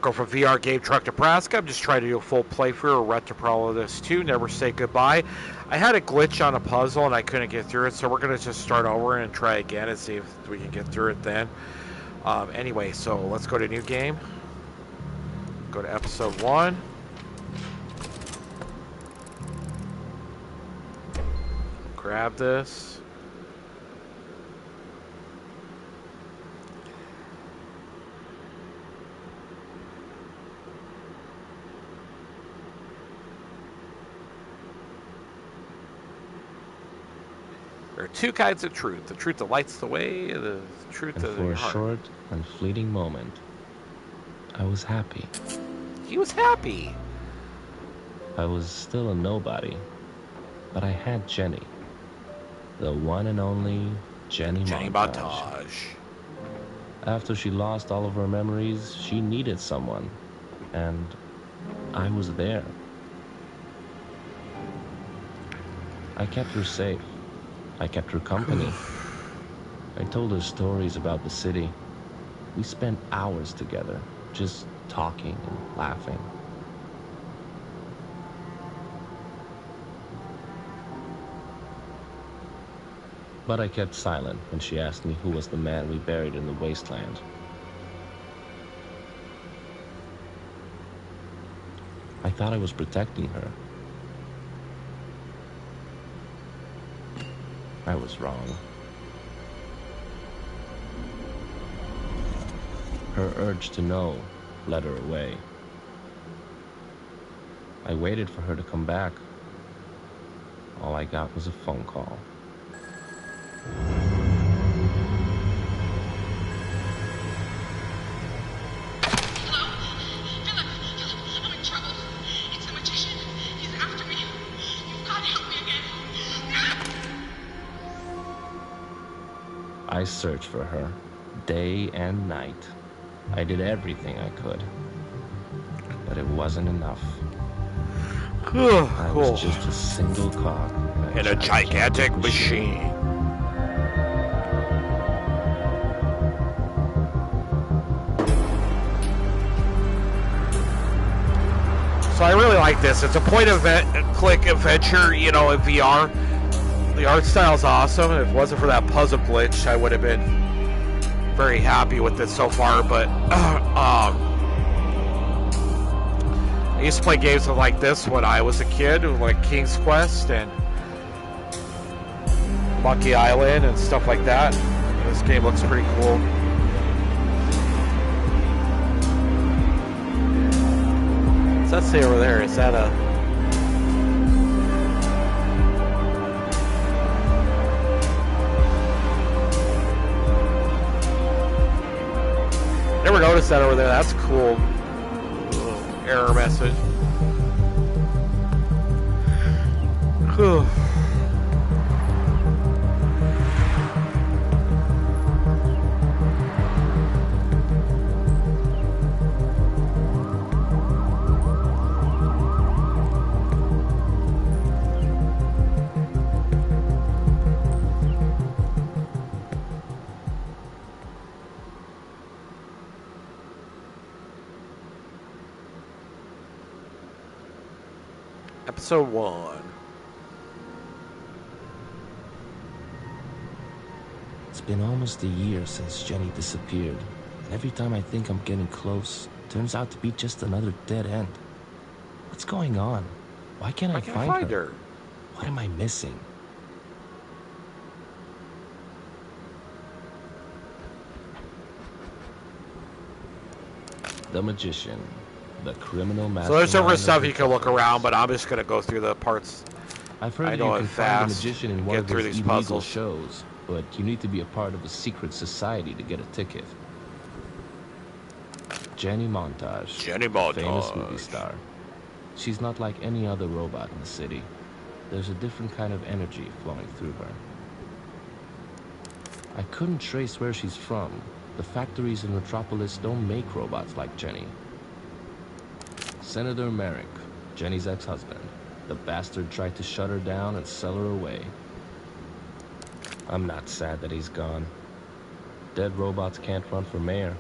Go from VR Game Truck Nebraska. I'm just trying to do a full playthrough of Retropolis 2, Never Say Goodbye. I had a glitch on a puzzle and I couldn't get through it, so we're going to just start over and try again and see if we can get through it then. Anyway, so let's go to New Game. Go to Episode 1. Grab this. There are two kinds of truth. The truth that lights the way, and the truth and of for your a heart. short and fleeting moment, I was happy. He was happy. I was still a nobody, but I had Jenny. The one and only Jenny Montage. After she lost all of her memories, she needed someone, and I was there. I kept her safe. I kept her company. I told her stories about the city. We spent hours together, just talking and laughing. But I kept silent when she asked me who was the man we buried in the wasteland. I thought I was protecting her. I was wrong. Her urge to know led her away. I waited for her to come back. All I got was a phone call. I searched for her, day and night. I did everything I could, but it wasn't enough. I was just a single cog in a gigantic machine. So I really like this. It's a point-and-click adventure, you know, in VR. The art style's awesome. If it wasn't for that puzzle glitch, I would have been very happy with it so far. But I used to play games like this when I was a kid, like King's Quest and Monkey Island and stuff like that. This game looks pretty cool. What's that say over there? Is that a... Never noticed that over there. That's cool. Little error message. Whew. Episode 1. It's been almost a year since Jenny disappeared, and every time I think I'm getting close, it turns out to be just another dead end. What's going on? Why can't I find her? What am I missing? The Magician. The criminal mastermind. So there's different stuff you can look around, but I'm just going to go through the parts. I've heard that you can find the magician in one of these illegal shows, but you need to be a part of a secret society to get a ticket. Jenny Montage. Famous movie star. She's not like any other robot in the city. There's a different kind of energy flowing through her. I couldn't trace where she's from. The factories in Retropolis don't make robots like Jenny. Senator Merrick, Jenny's ex-husband. The bastard tried to shut her down and sell her away. I'm not sad that he's gone. Dead robots can't run for mayor.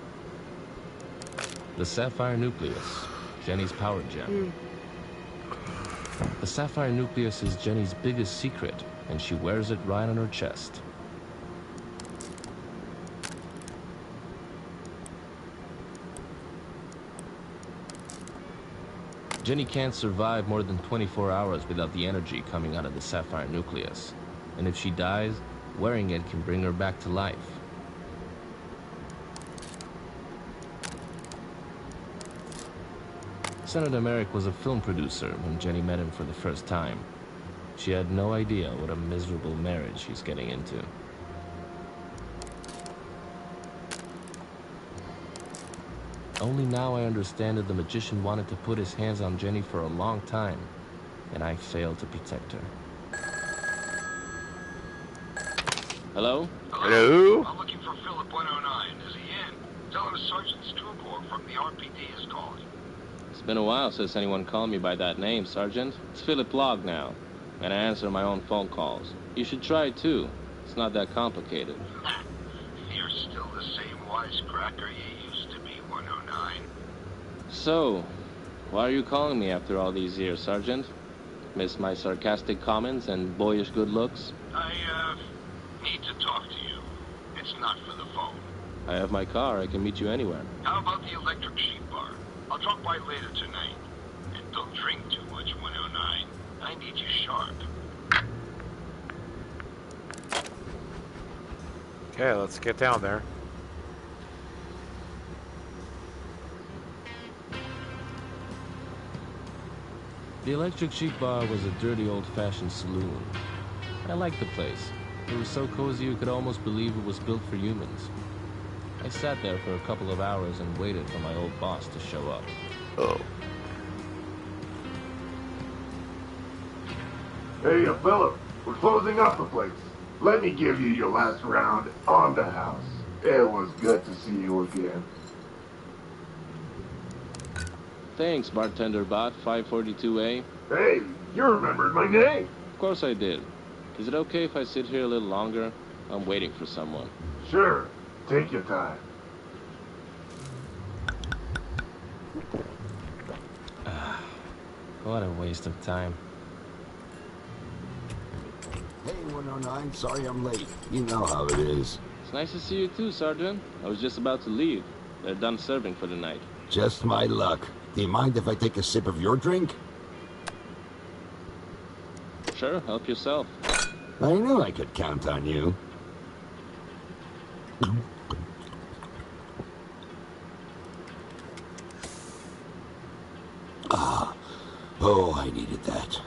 The sapphire nucleus, Jenny's power gem. The sapphire nucleus is Jenny's biggest secret, and she wears it right on her chest. Jenny can't survive more than 24 hours without the energy coming out of the sapphire nucleus. And if she dies, wearing it can bring her back to life. Senator Merrick was a film producer when Jenny met him for the first time. She had no idea what a miserable marriage she's getting into. Only now I understand that the magician wanted to put his hands on Jenny for a long time, and I failed to protect her. Hello? Hello? I'm looking for Philip 109. Is he in? Tell him Sergeant Struborg from the RPD is calling. It's been a while since anyone called me by that name, Sergeant. It's Philip Log now, and I answer my own phone calls. You should try it too. It's not that complicated. You're still the same wisecracker you used to be, 109. So, why are you calling me after all these years, Sergeant? Miss my sarcastic comments and boyish good looks? I, need to talk to you. It's not for the phone. I have my car. I can meet you anywhere. How about the electric sheep bar? I'll drop by later tonight. And don't drink too much, 109. I need you sharp. Okay, let's get down there. The Electric Sheep Bar was a dirty old-fashioned saloon. I liked the place. It was so cozy you could almost believe it was built for humans. I sat there for a couple of hours and waited for my old boss to show up. Oh. Hey, Philip, we're closing up the place. Let me give you your last round on the house. It was good to see you again. Thanks, Bartender Bot 542A. Hey, you remembered my name. Of course I did. Is it okay if I sit here a little longer? I'm waiting for someone. Sure, take your time. What a waste of time. Hey, 109, sorry I'm late. You know how it is. It's nice to see you too, Sergeant. I was just about to leave. They're done serving for the night. Just my luck. Do you mind if I take a sip of your drink? Sure, help yourself. I knew I could count on you. Oh, I needed that.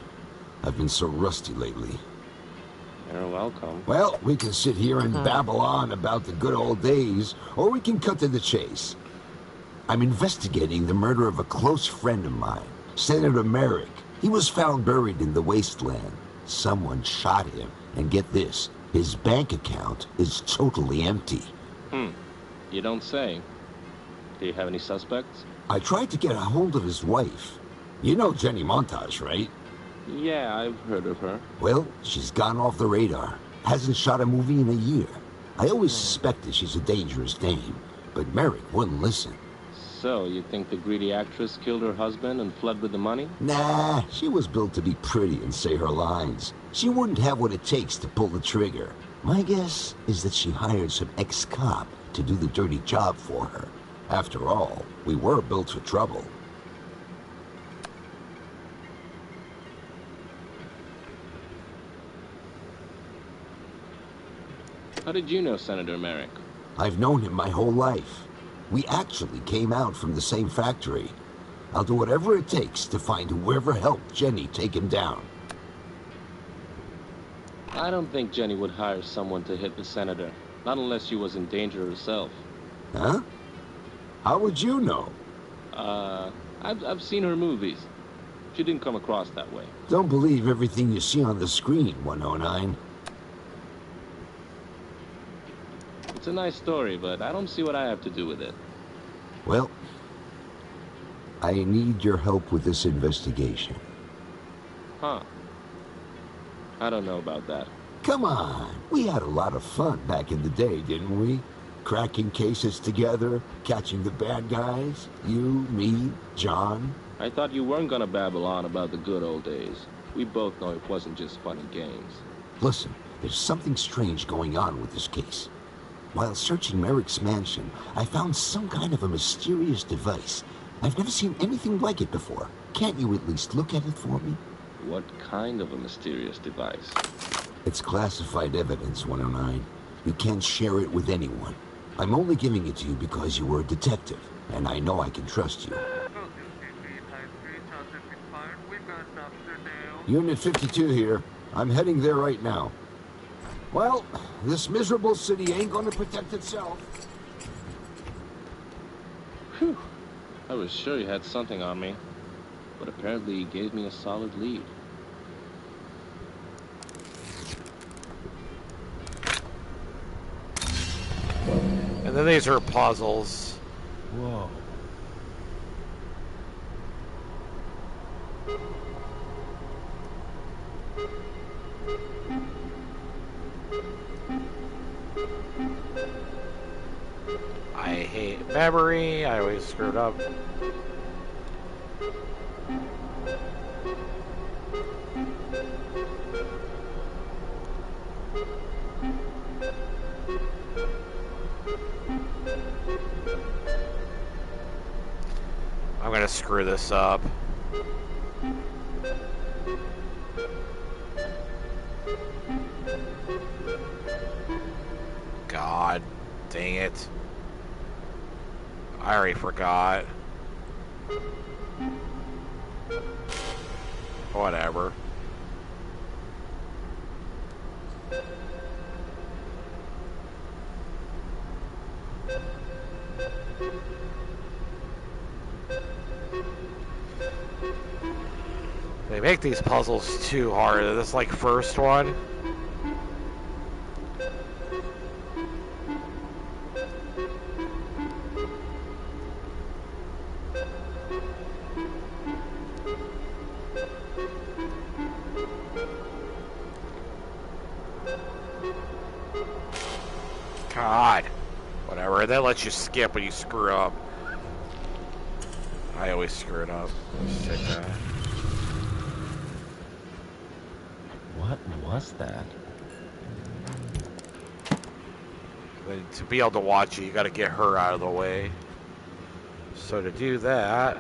I've been so rusty lately. You're welcome. Well, we can sit here and babble on about the good old days, or we can cut to the chase. I'm investigating the murder of a close friend of mine, Senator Merrick. He was found buried in the wasteland. Someone shot him, and get this, his bank account is totally empty. You don't say. Do you have any suspects? I tried to get a hold of his wife. You know Jenny Montage, right? Yeah, I've heard of her. Well, she's gone off the radar. Hasn't shot a movie in a year. I always suspected she's a dangerous dame, but Merrick wouldn't listen. So, you think the greedy actress killed her husband and fled with the money? Nah, she was built to be pretty and say her lines. She wouldn't have what it takes to pull the trigger. My guess is that she hired some ex-cop to do the dirty job for her. After all, we were built for trouble. How did you know Senator Merrick? I've known him my whole life. We actually came out from the same factory. I'll do whatever it takes to find whoever helped Jenny take him down. I don't think Jenny would hire someone to hit the senator. Not unless she was in danger herself. Huh? How would you know? I've seen her movies. She didn't come across that way. Don't believe everything you see on the screen, 109. It's a nice story, but I don't see what I have to do with it. Well, I need your help with this investigation. Huh. I don't know about that. Come on, we had a lot of fun back in the day, didn't we? Cracking cases together, catching the bad guys. You, me, John. I thought you weren't gonna babble on about the good old days. We both know it wasn't just fun and games. Listen, there's something strange going on with this case. While searching Merrick's mansion, I found some kind of a mysterious device. I've never seen anything like it before. Can't you at least look at it for me? What kind of a mysterious device? It's classified evidence, 109. You can't share it with anyone. I'm only giving it to you because you were a detective, and I know I can trust you. Unit 52 here. I'm heading there right now. Well, this miserable city ain't gonna protect itself. Whew. I was sure you had something on me, but apparently you gave me a solid lead. And then these are puzzles. Whoa. I hate memory. I always screwed up. I'm gonna screw this up. God dang it. I already forgot. Whatever. They make these puzzles too hard. This like first one. God. Whatever. That lets you skip when you screw up. I always screw it up. Let's take that. What was that? But to be able to watch it, you got to get her out of the way. So to do that...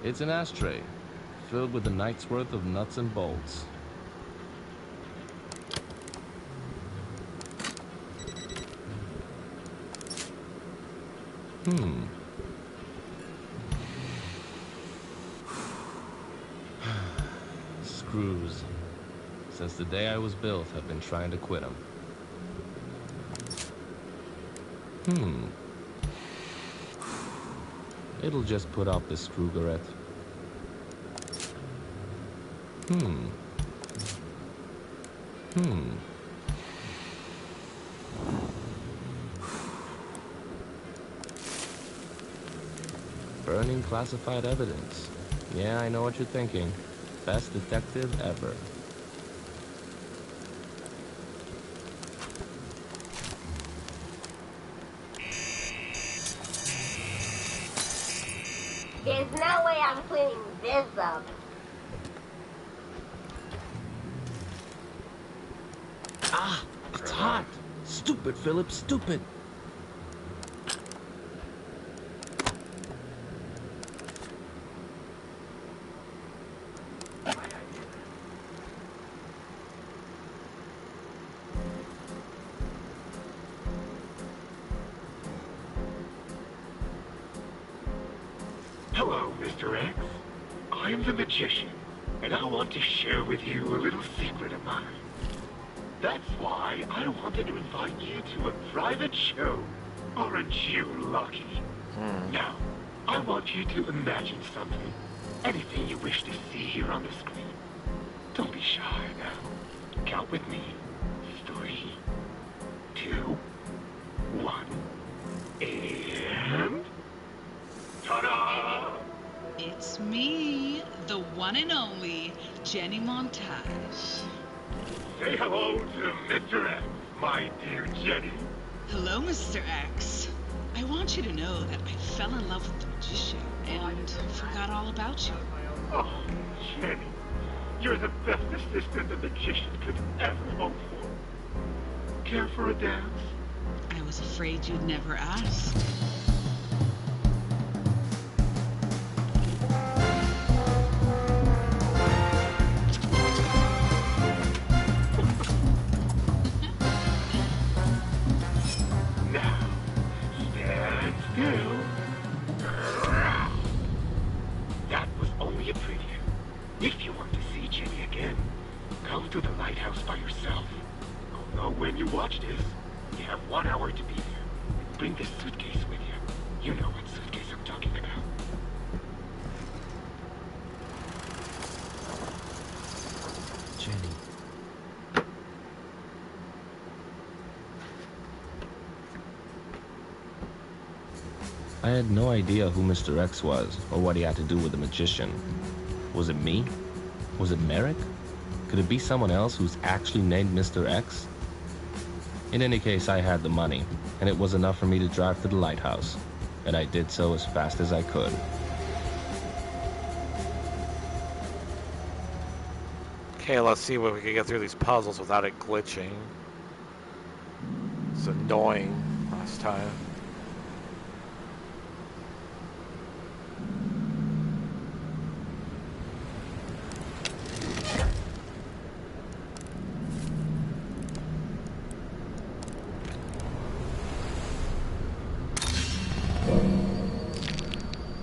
It's an ashtray, filled with a night's worth of nuts and bolts. Screws. Since the day I was built, I've been trying to quit them. It'll just put off the screw-garette. Burning classified evidence. Yeah, I know what you're thinking. Best detective ever. There's no way I'm cleaning this up. Ah, it's hot. Stupid, Philip, stupid. Hello, Mr. X. I'm the magician, and I want to share with you a little secret of mine. That's why I wanted to invite you to a private show. Aren't you lucky? Now, I want you to imagine something. Anything you wish to see here on the screen. Don't be shy now. Count with me. 3, 2, 1, and... Ta-da! It's me, the one and only Jenny Montage. Say hello to Mr. X, my dear Jenny. Hello, Mr. X. I want you to know that I fell in love with the magician and forgot all about you. Oh, Jenny, you're the best assistant the magician could ever hope for. Care for a dance? I was afraid you'd never ask. Now, stand still. That was only a preview. If you want to see Jenny again, come to the lighthouse by yourself. Although when you watch this, you have 1 hour to be there. Bring this suitcase with you. You know what suitcase I'm talking about. Jenny. I had no idea who Mr. X was or what he had to do with the magician. Was it me? Was it Merrick? Could it be someone else who's actually named Mr. X? In any case, I had the money, and it was enough for me to drive to the lighthouse, and I did so as fast as I could. Okay, let's see if we can get through these puzzles without it glitching. It's annoying last time.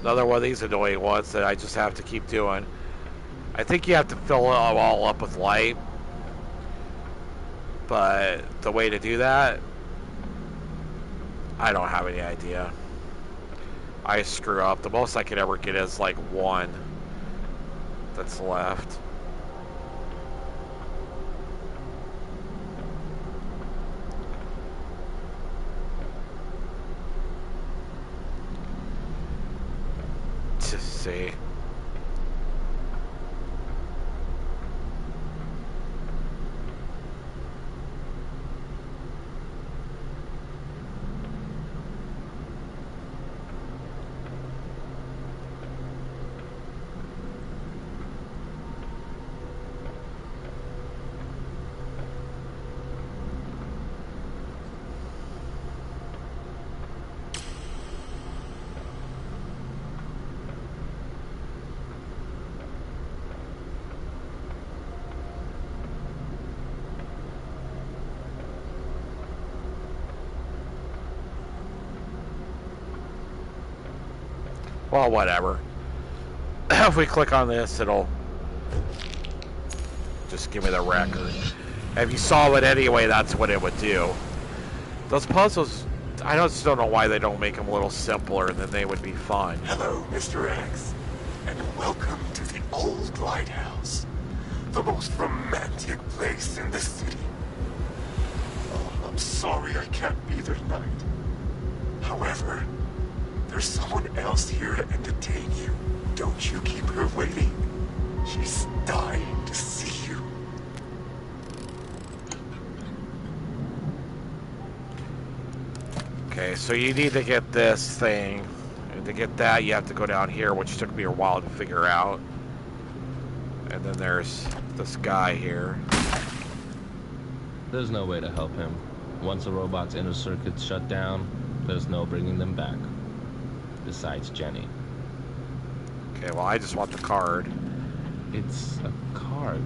Another one of these annoying ones that I just have to keep doing. I think you have to fill it all up with light, but the way to do that, I don't have any idea. I screw up. The most I could ever get is like 1 that's left. To see. Well, whatever. If we click on this, it'll just give me the record. If you saw it anyway, that's what it would do. Those puzzles, I just don't know why they don't make them a little simpler, and then they would be fun. Hello, Mr. X, and welcome to the old lighthouse, the most romantic place in the city. Oh, I'm sorry I can't be there tonight. However, there's someone else here to entertain you. Don't you keep her waiting. She's dying to see you. Okay, so you need to get this thing. And to get that, you have to go down here, which took me a while to figure out. And then there's this guy here. There's no way to help him. Once a robot's inner circuit's shut down, there's no bringing them back. Besides Jenny. Okay, well, I just want the card. It's a card.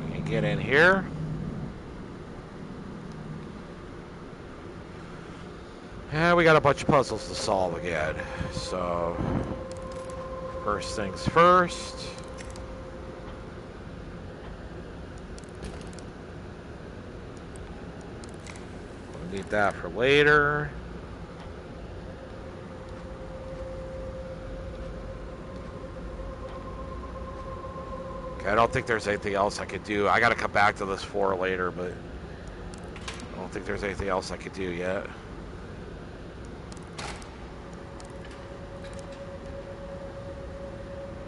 You can get in here. Yeah, we got a bunch of puzzles to solve again. So, first things first. We'll need that for later. I don't think there's anything else I could do. I gotta come back to this floor later, but I don't think there's anything else I could do yet.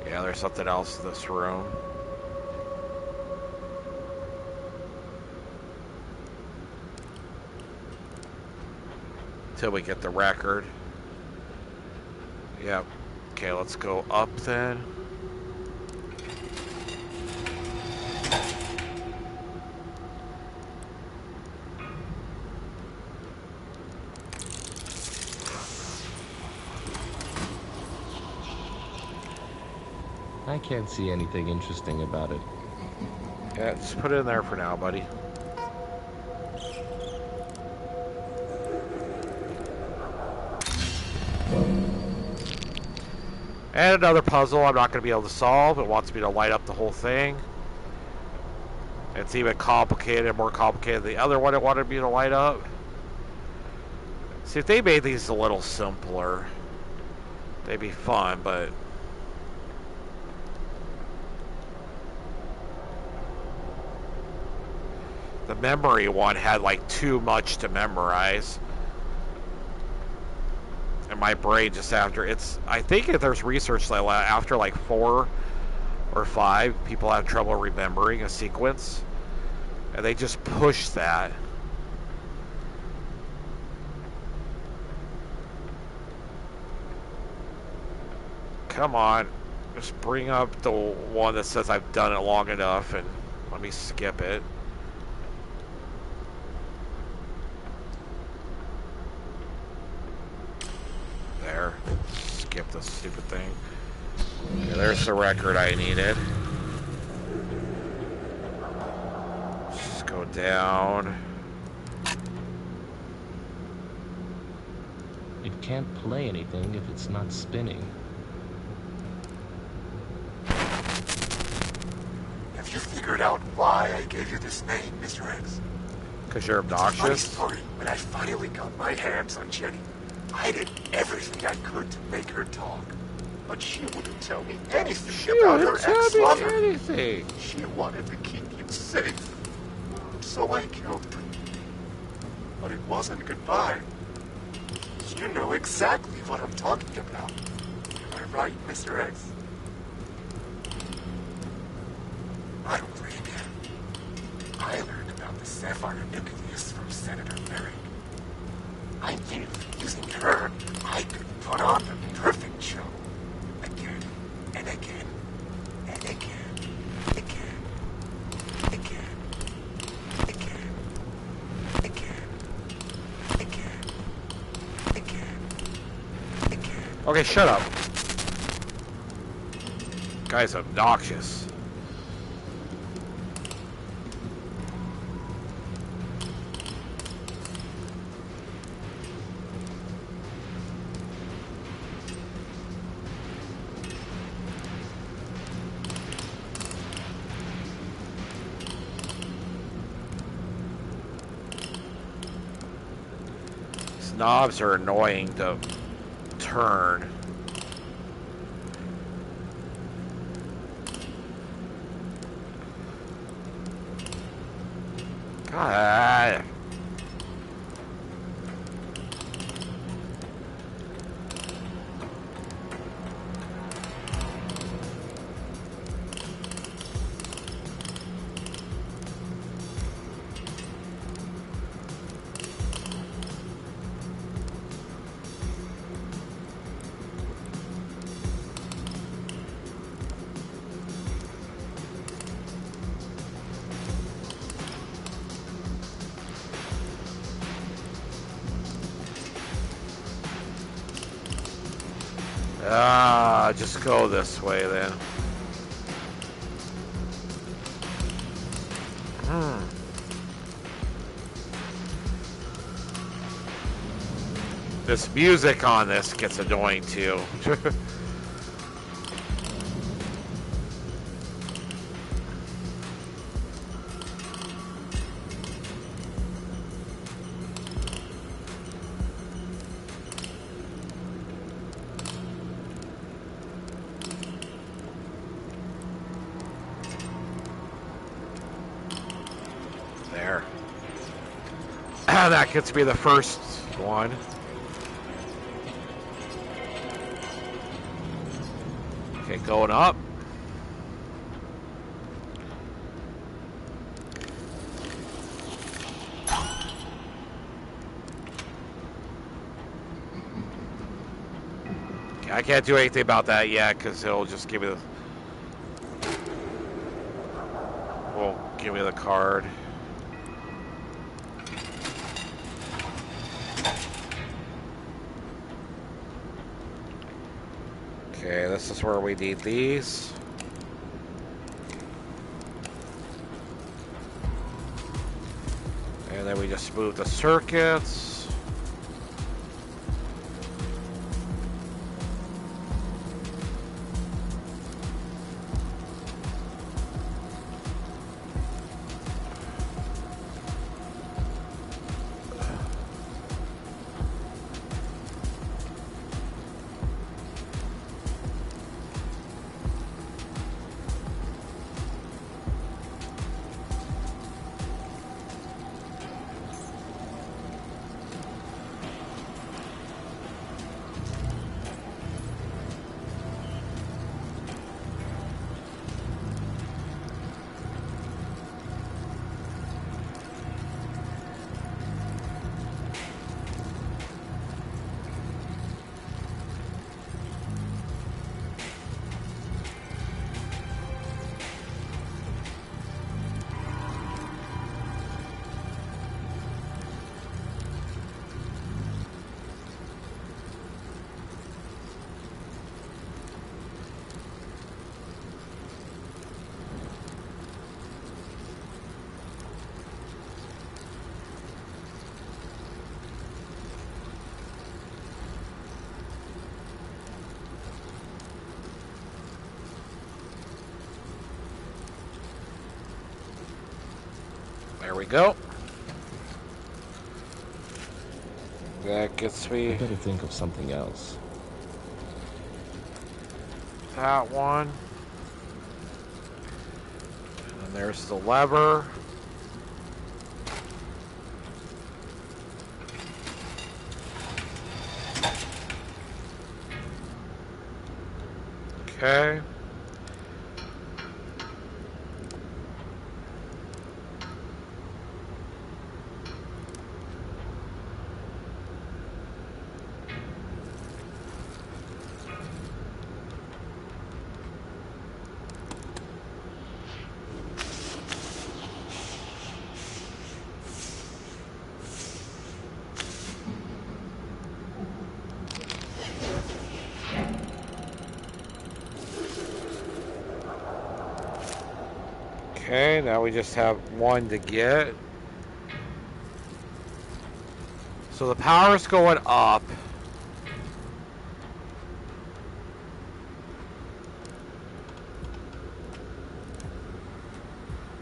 Yeah, there's something else in this room. Until we get the record. Yep. Okay, let's go up then. I can't see anything interesting about it. Yeah, just put it in there for now, buddy. And another puzzle I'm not going to be able to solve. It wants me to light up the whole thing. It's even complicated, more complicated than the other one it wanted me to light up. See, if they made these a little simpler, they'd be fun, but... the memory one had like too much to memorize. And my brain just after it's, I think if there's research that after like 4 or 5, people have trouble remembering a sequence, and they just push that. Come on, just bring up the one that says I've done it long enough, and let me skip it. There. Skip this stupid thing. Okay, there's the record I needed. Just go down. It can't play anything if it's not spinning. Have you figured out why I gave you this name, Mr. X? Because you're Funny obnoxious? story, when I finally got my hands on Jenny, I did everything I could to make her talk. But she wouldn't tell me anything about her ex-lover. Anything. She wanted to keep you safe. So I killed her. But it wasn't goodbye. You know exactly what I'm talking about. Am I right, Mr. X? I don't read it. I learned about the sapphire nucleus from Senator Merrick. I knew using her, I could put on the perfect show. Again, and again, and again, again, again, again, again, again, again, again. Okay, shut up. Guy's obnoxious. Knobs are annoying to turn. God. Just go this way then. This music on this gets annoying too. That gets me the first one. Okay, going up. Okay, I can't do anything about that yet because it'll just give me the... Well, give me the card. Okay, this is where we need these. And then we just move the circuits. There we go. That gets me... I better think of something else. That one. And there's the lever. Okay. Okay, now we just have one to get. So the power's going up.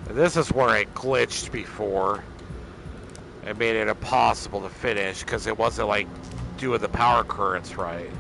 And this is where it glitched before. It made it impossible to finish because it wasn't like doing the power currents right.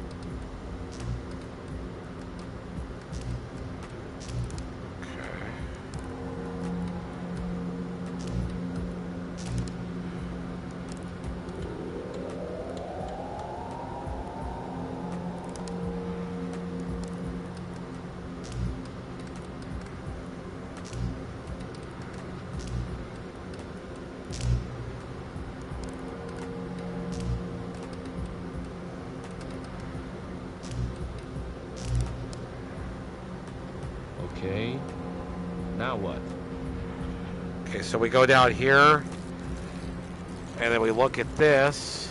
Okay, now what? Okay, so we go down here, and then we look at this.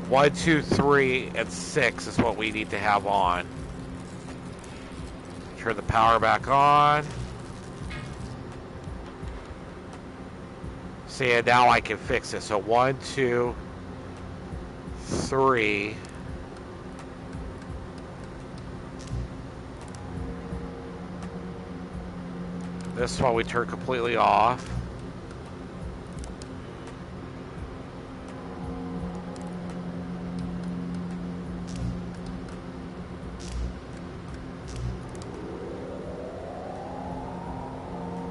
1, 2, 3, and 6 is what we need to have on. Turn the power back on. See, and now I can fix it. So 1, 2, 3. This one we turn completely off.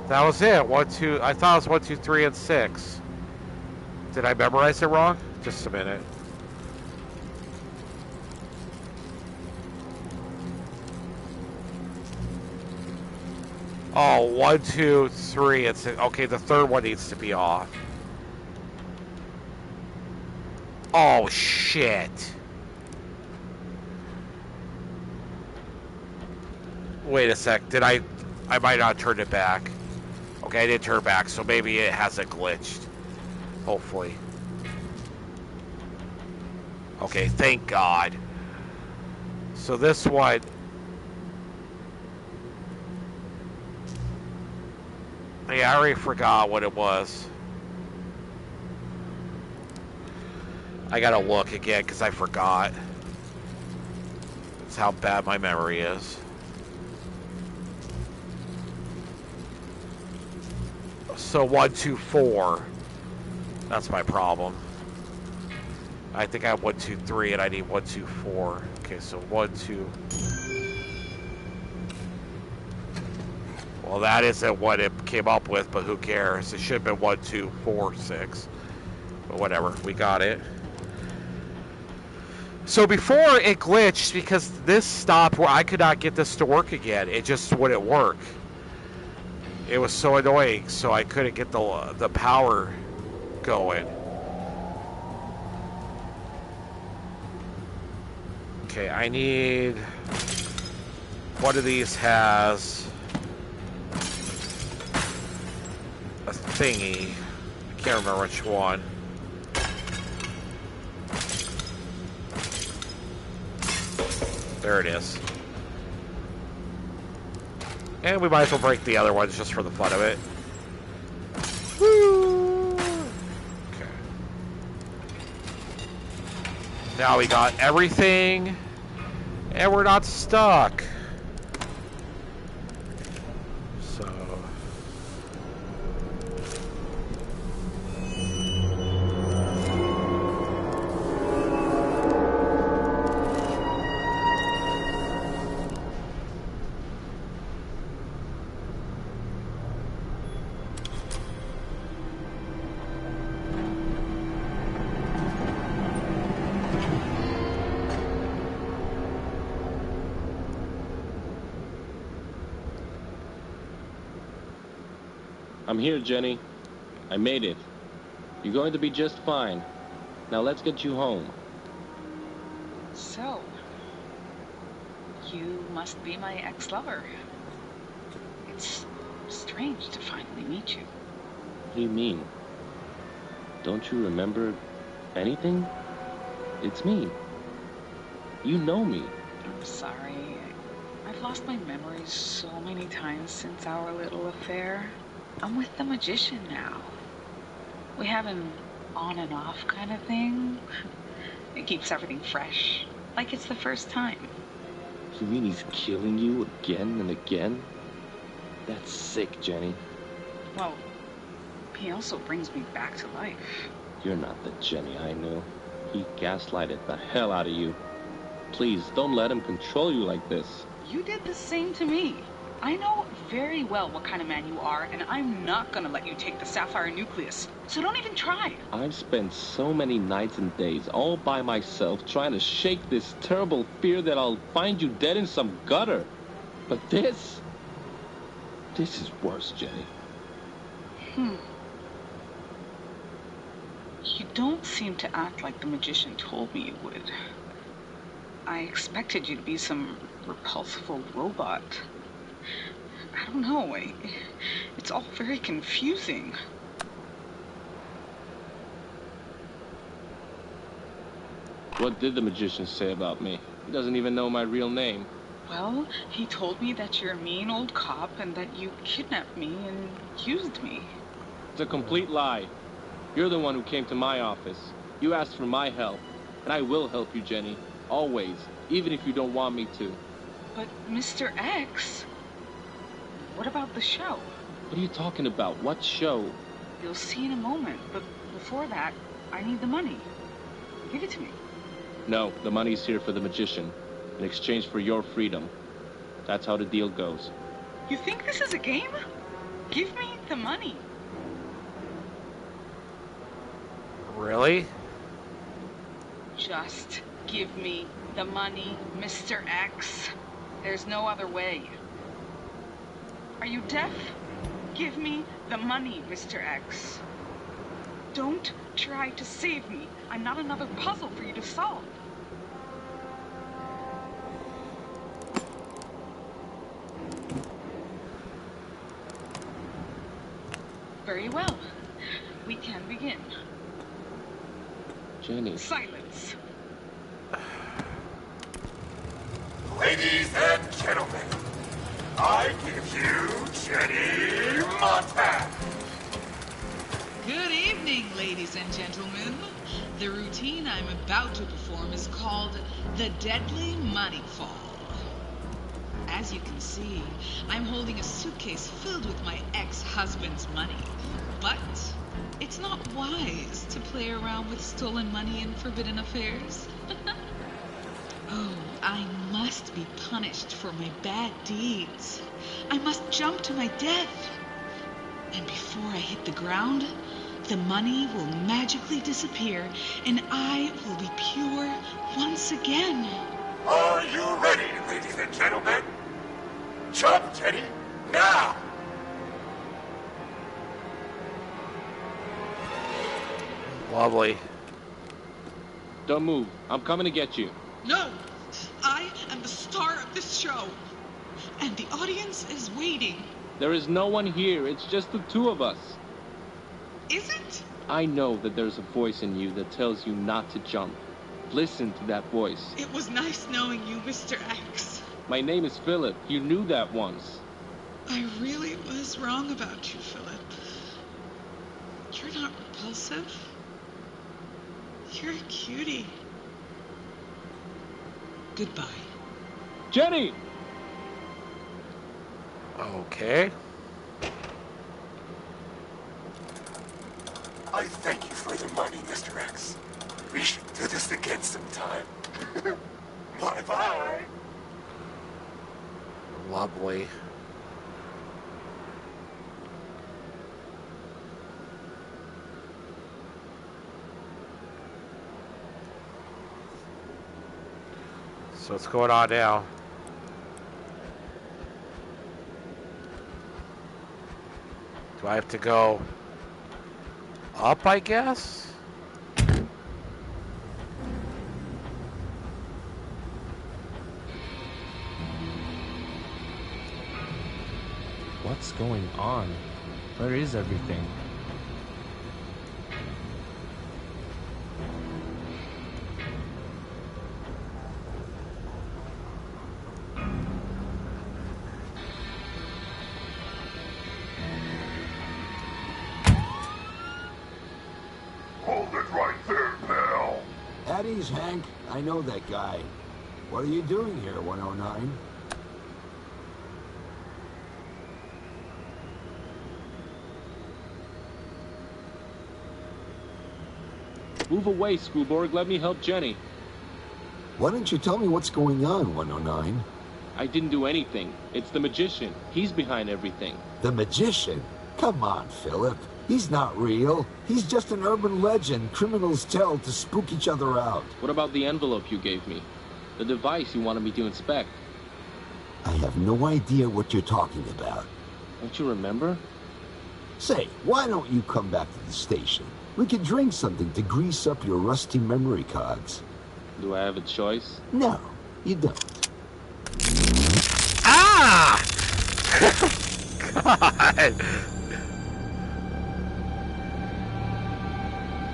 That was it. 1, 2. I thought it was 1, 2, 3, and 6. Did I memorize it wrong? Just a minute. Oh, 1, 2, 3, and 6. Okay, the third one needs to be off. Oh, shit. Wait a sec. Did I might not turn it back. Okay, I did turn back, so maybe it hasn't glitched. Hopefully. Okay, thank God. So this one... Yeah, I already forgot what it was. I gotta look again, because I forgot. That's how bad my memory is. So 1, 2, 4. That's my problem. I think I have 1, 2, 3, and I need 1, 2, 4. Okay, so 1, 2. Well, that isn't what it came up with, but who cares? It should have been 1, 2, 4, 6. But whatever, we got it. So before it glitched, because this stopped where I could not get this to work again. It just wouldn't work. It was so annoying, so I couldn't get the power going. Okay, I need... One of these has a thingy. I can't remember which one. There it is. And we might as well break the other ones just for the fun of it. Woo! Okay. Now we got everything, and we're not stuck. So... I'm here, Jenny. I made it. You're going to be just fine. Now let's get you home. So, you must be my ex-lover. It's strange to finally meet you. What do you mean? Don't you remember anything? It's me. You know me. I'm sorry. I've lost my memories so many times since our little affair. I'm with the magician now. We have an on and off kind of thing. It keeps everything fresh, like it's the first time. You mean he's killing you again and again? That's sick, Jenny. Well, he also brings me back to life. You're not the Jenny I knew. He gaslighted the hell out of you. Please, don't let him control you like this. You did the same to me. I know very well what kind of man you are, and I'm not gonna let you take the sapphire nucleus. So don't even try. I've spent so many nights and days all by myself trying to shake this terrible fear that I'll find you dead in some gutter. But this is worse, Jenny. You don't seem to act like the magician told me you would. I expected you to be some repulsive old robot. I don't know. It's all very confusing. What did the magician say about me? He doesn't even know my real name. Well, he told me that you're a mean old cop and that you kidnapped me and used me. It's a complete lie. You're the one who came to my office. You asked for my help, and I will help you, Jenny. Always, even if you don't want me to. But Mr. X... What about the show? What are you talking about? What show? You'll see in a moment, but before that, I need the money. Give it to me. No, the money's here for the magician, in exchange for your freedom. That's how the deal goes. You think this is a game? Give me the money. Really? Just give me the money, Mr. X. There's no other way. Are you deaf? Give me the money, Mr. X. Don't try to save me. I'm not another puzzle for you to solve. Very well. We can begin. Jenny. Silence. Ladies and gentlemen, I give you Jenny Montag. Good evening, ladies and gentlemen. The routine I'm about to perform is called the Deadly Money Fall. As you can see, I'm holding a suitcase filled with my ex-husband's money. But it's not wise to play around with stolen money in forbidden affairs. Oh, I must be punished for my bad deeds. I must jump to my death. And before I hit the ground, the money will magically disappear and I will be pure once again. Are you ready, ladies and gentlemen? Jump, Jenny, now! Lovely. Don't move. I'm coming to get you. No, I am the star of this show. And the audience is waiting. There is no one here. It's just the two of us. Is it? I know that there's a voice in you that tells you not to jump. Listen to that voice. It was nice knowing you, Mr. X. My name is Philip. You knew that once. I really was wrong about you, Philip. You're not repulsive. You're a cutie. Goodbye. Jenny! Okay. I thank you for the money, Mr. X. We should do this again sometime. Bye-bye. Lovely. So what's going on now? Do I have to go up, I guess? What's going on? Where is everything? Hold it right there, pal. At ease, Hank. I know that guy. What are you doing here, 109? Move away, Screwborg. Let me help Jenny. Why don't you tell me what's going on, 109? I didn't do anything. It's the magician. He's behind everything. The magician? Come on, Philip. He's not real. He's just an urban legend criminals tell to spook each other out. What about the envelope you gave me? The device you wanted me to inspect? I have no idea what you're talking about. Don't you remember? Say, why don't you come back to the station? We can drink something to grease up your rusty memory cards. Do I have a choice? No, you don't. Ah! God!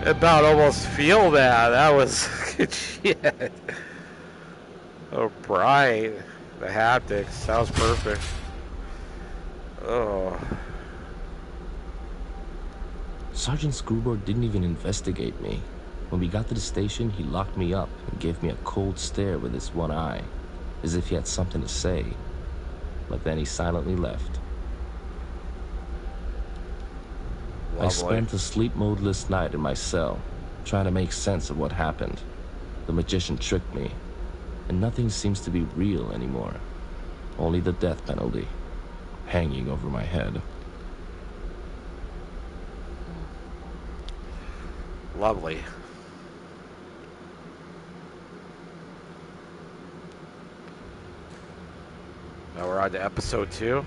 I about almost feel that. That was good shit. Oh, bright. The haptics. Sounds perfect. Oh. Sergeant Screwborg didn't even investigate me. When we got to the station, he locked me up and gave me a cold stare with his one eye, as if he had something to say. But then he silently left. Lovely. I spent a sleep-modeless night in my cell, trying to make sense of what happened. The magician tricked me, and nothing seems to be real anymore. Only the death penalty, hanging over my head. Lovely. Now we're on to episode 2.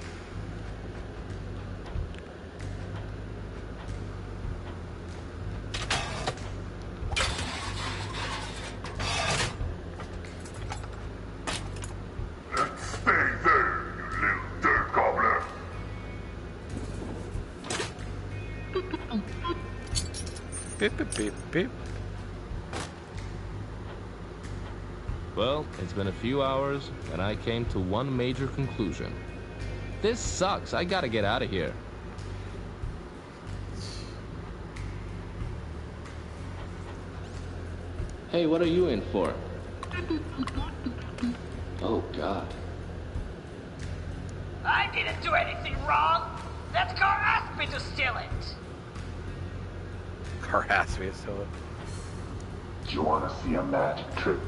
Stay there, you little dirt gobbler. Beep, beep, beep, beep. Well, it's been a few hours, and I came to one major conclusion. This sucks. I gotta get out of here. Hey, what are you in for? Oh, God. I didn't do anything wrong. That car asked me to steal it. Car asked me to steal it. Do you want to see a magic trick?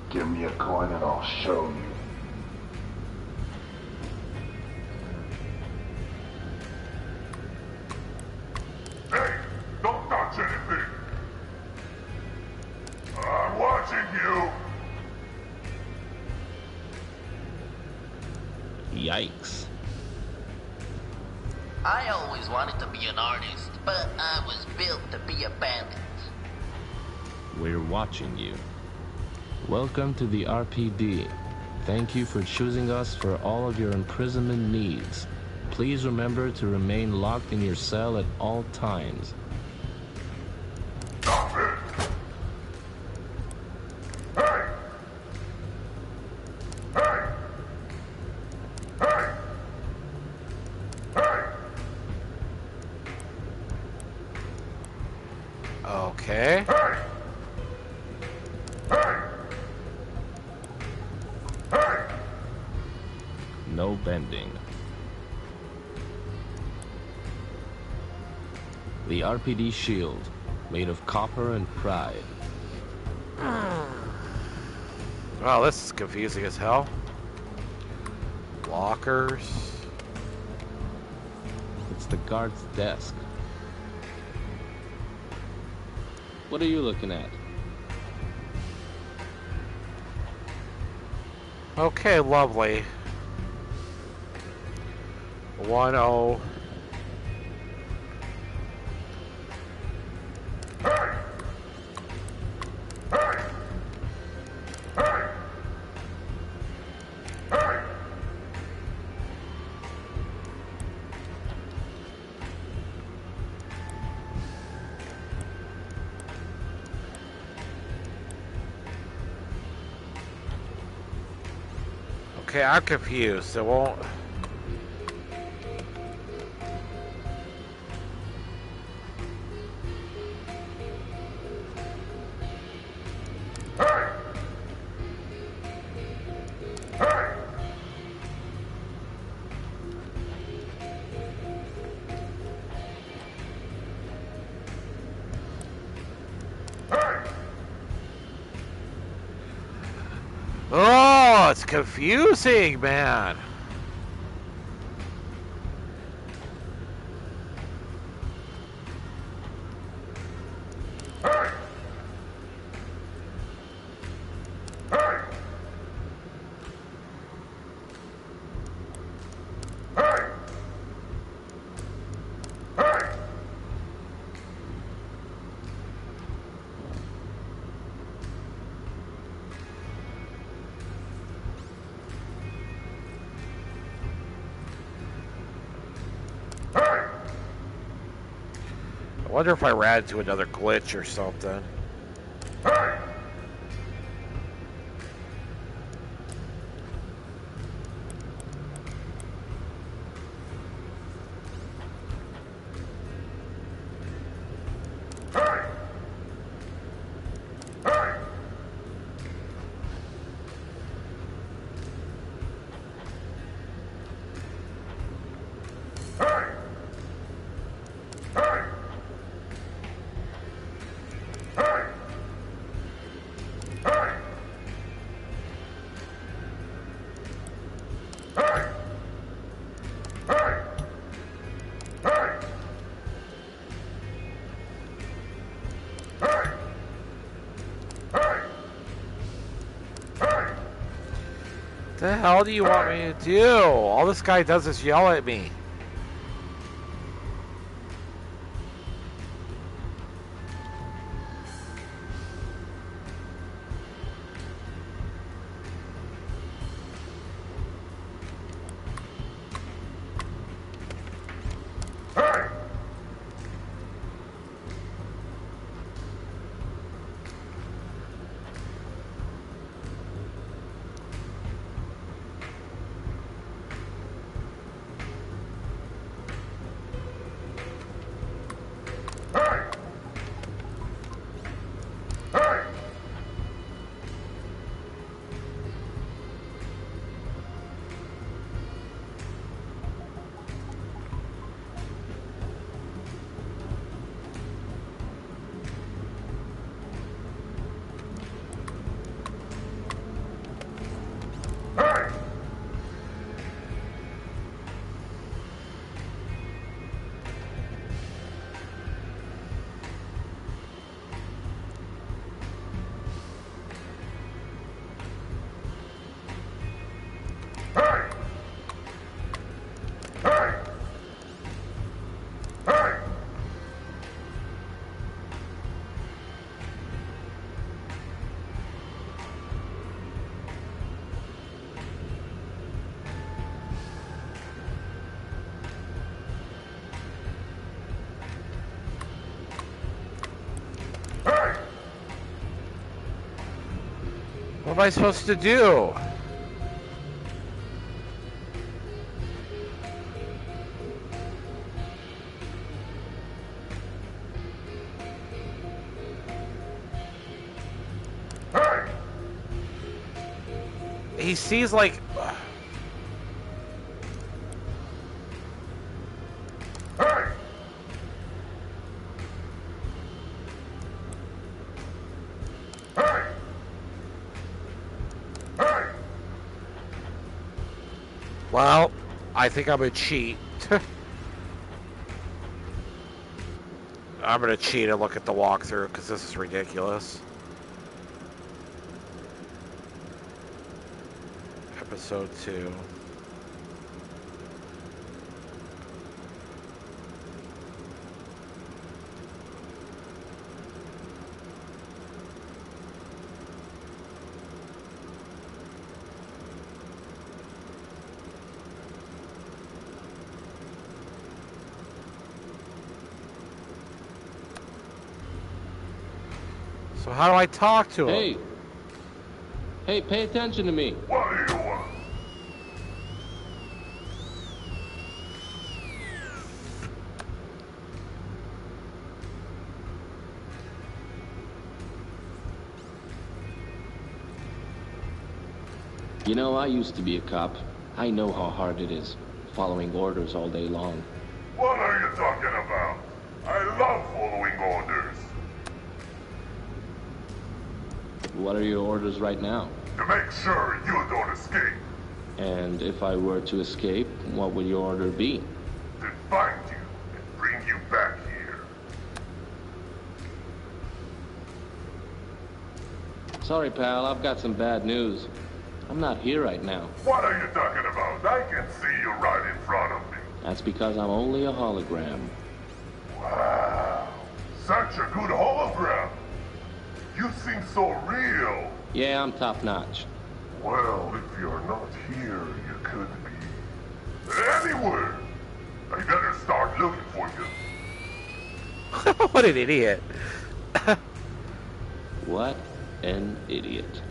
Give me a coin and I'll show you. Hey, don't touch anything. I'm watching you. Yikes. I always wanted to be an artist, but I was built to be a bandit. We're watching you. Welcome to the RPD. Thank you for choosing us for all of your imprisonment needs. Please remember to remain locked in your cell at all times. Stop it! Hey! Hey! Hey! Hey! Okay. Hey! Hey! Hey! No bending. The RPD shield, made of copper and pride. Wow, this is confusing as hell. Lockers. It's the guard's desk. What are you looking at? Okay, lovely. 1-0. Hey! Hey! Hey! Hey! Okay, I'm confused. It won't. Hey! Hey! Hey! Oh, it's confusing, man. Hey! Hey! Hey! Hey! Hey! I wonder if I ran into another glitch or something. Hey! Hey! Hey! Hey! Hey! Hey! The hell do you want me to do? All this guy does is yell at me. What am I supposed to do? He sees like... Well, I think I'm gonna cheat. I'm gonna cheat and look at the walkthrough because this is ridiculous. Episode 2. So how do I talk to him? Hey, pay attention to me. What do you want? You know, I used to be a cop. I know how hard it is, following orders all day long. What are you talking about? I love following orders. What are your orders right now? To make sure you don't escape. And if I were to escape, what would your order be? To find you and bring you back here. Sorry, pal, I've got some bad news. I'm not here right now. What are you talking about? I can see you right in front of me. That's because I'm only a hologram. Wow. Such a good hologram. You seem so real. Yeah, I'm top-notch. Well, if you're not here, you could be anywhere. I better start looking for you. What an idiot. What an idiot.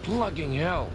Plugging hell.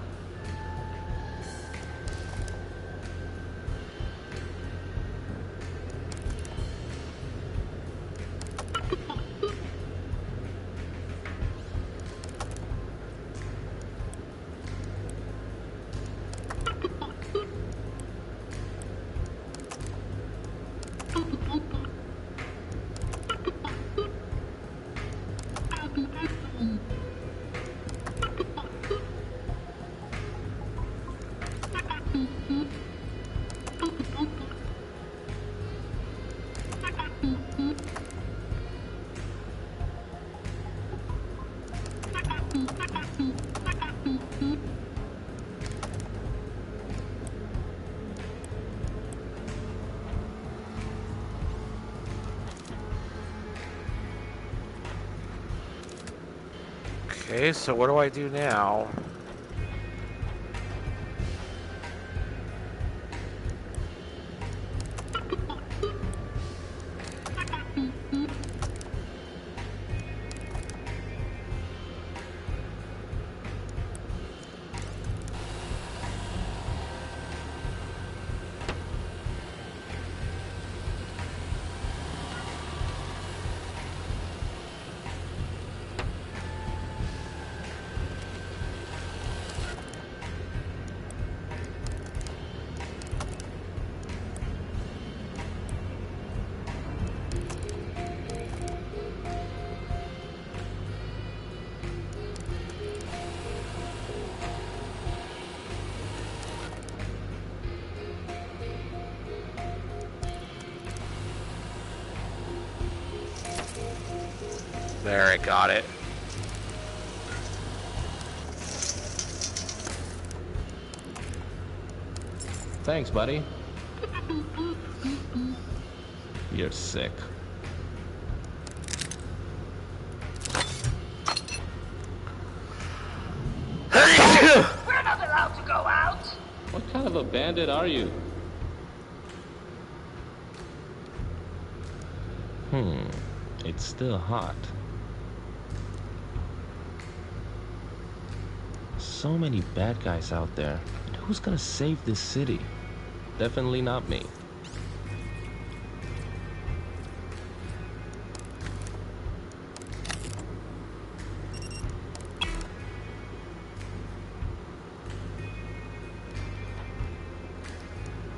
Okay, so what do I do now? There, I got it. Thanks, buddy. You're sick. We're not allowed to go out. What kind of a bandit are you? It's still hot. So many bad guys out there. And who's gonna save this city? Definitely not me.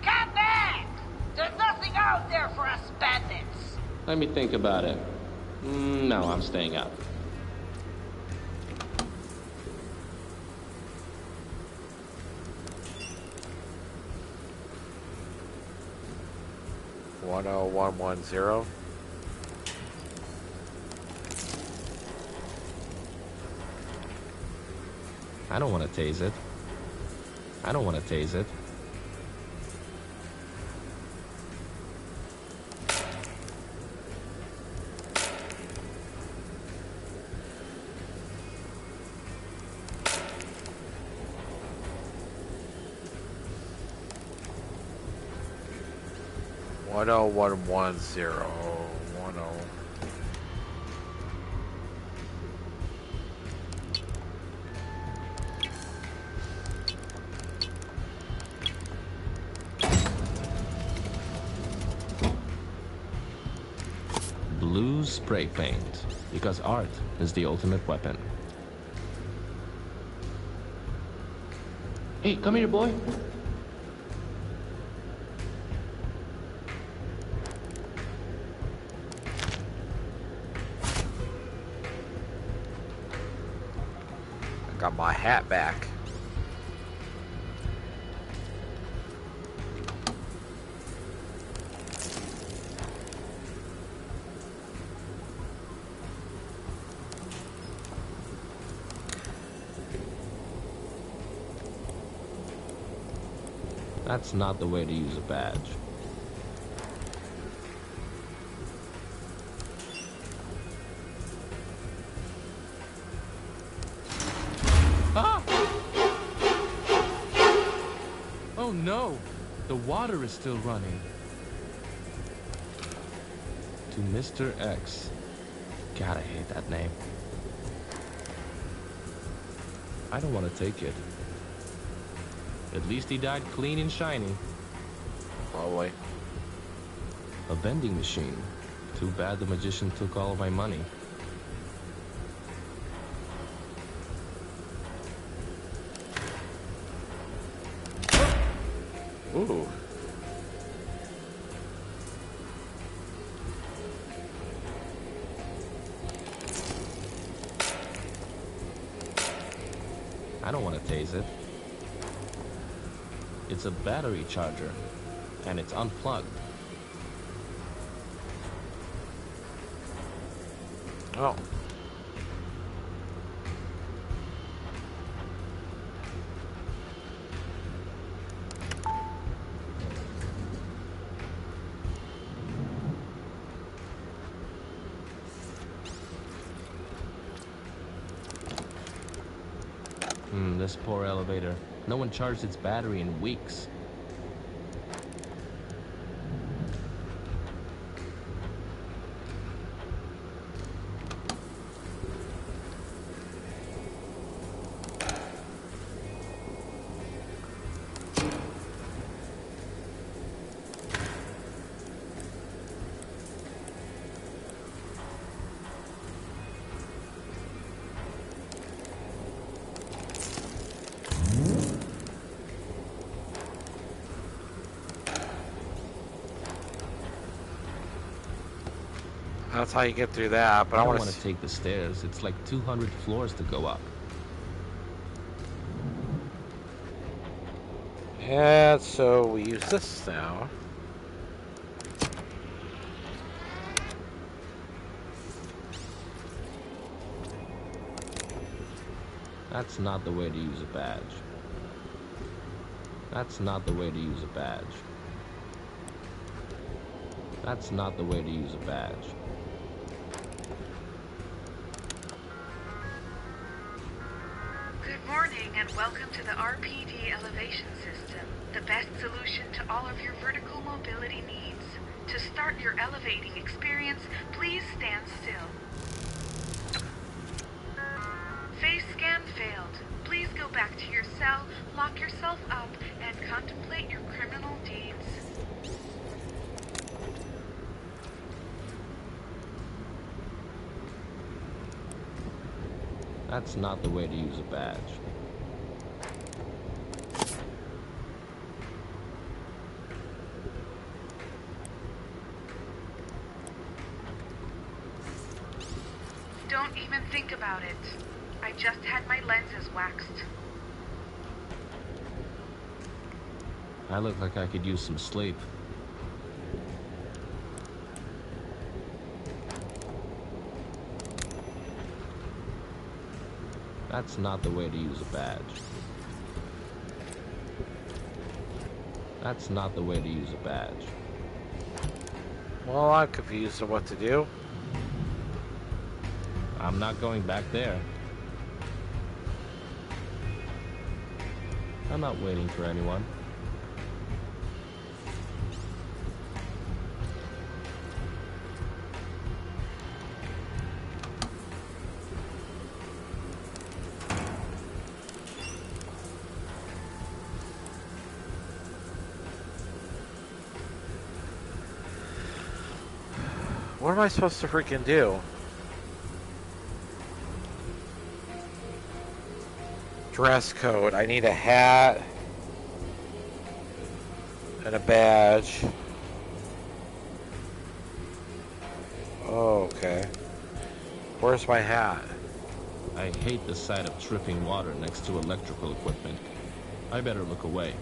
Come back! There's nothing out there for us bandits. Let me think about it. No, I'm staying out. One 110. I don't want to tase it. I don't want to tase it. One 110. 10. Blue spray paint, because art is the ultimate weapon. Hey, come here, boy. I got my hat back. That's not the way to use a badge. Ah! Oh no! The water is still running. To Mr. X. God, I hate that name. I don't want to take it. At least he died clean and shiny. Probably. A vending machine. Too bad the magician took all of my money. Ooh. I don't want to tase it. It's a battery charger, and it's unplugged. Oh. This poor elevator. No one charged its battery in weeks. That's how you get through that, but I don't want to take the stairs. It's like 200 floors to go up. And so we use this now. That's not the way to use a badge. That's not the way to use a badge. That's not the way to use a badge. Good morning and welcome to the RPD elevation system, the best solution to all of your vertical mobility needs. To start your elevating experience, please stand still. Face scan failed. Please go back to your cell, lock yourself up, and contemplate your criminal deeds. That's not the way to use a badge. Don't even think about it. I just had my lenses waxed. I look like I could use some sleep. That's not the way to use a badge. That's not the way to use a badge. Well, I'm confused on what to do. I'm not going back there. I'm not waiting for anyone. What am I supposed to freaking do? Dress code. I need a hat and a badge. Oh, okay. Where's my hat? I hate the sight of dripping water next to electrical equipment. I better look away.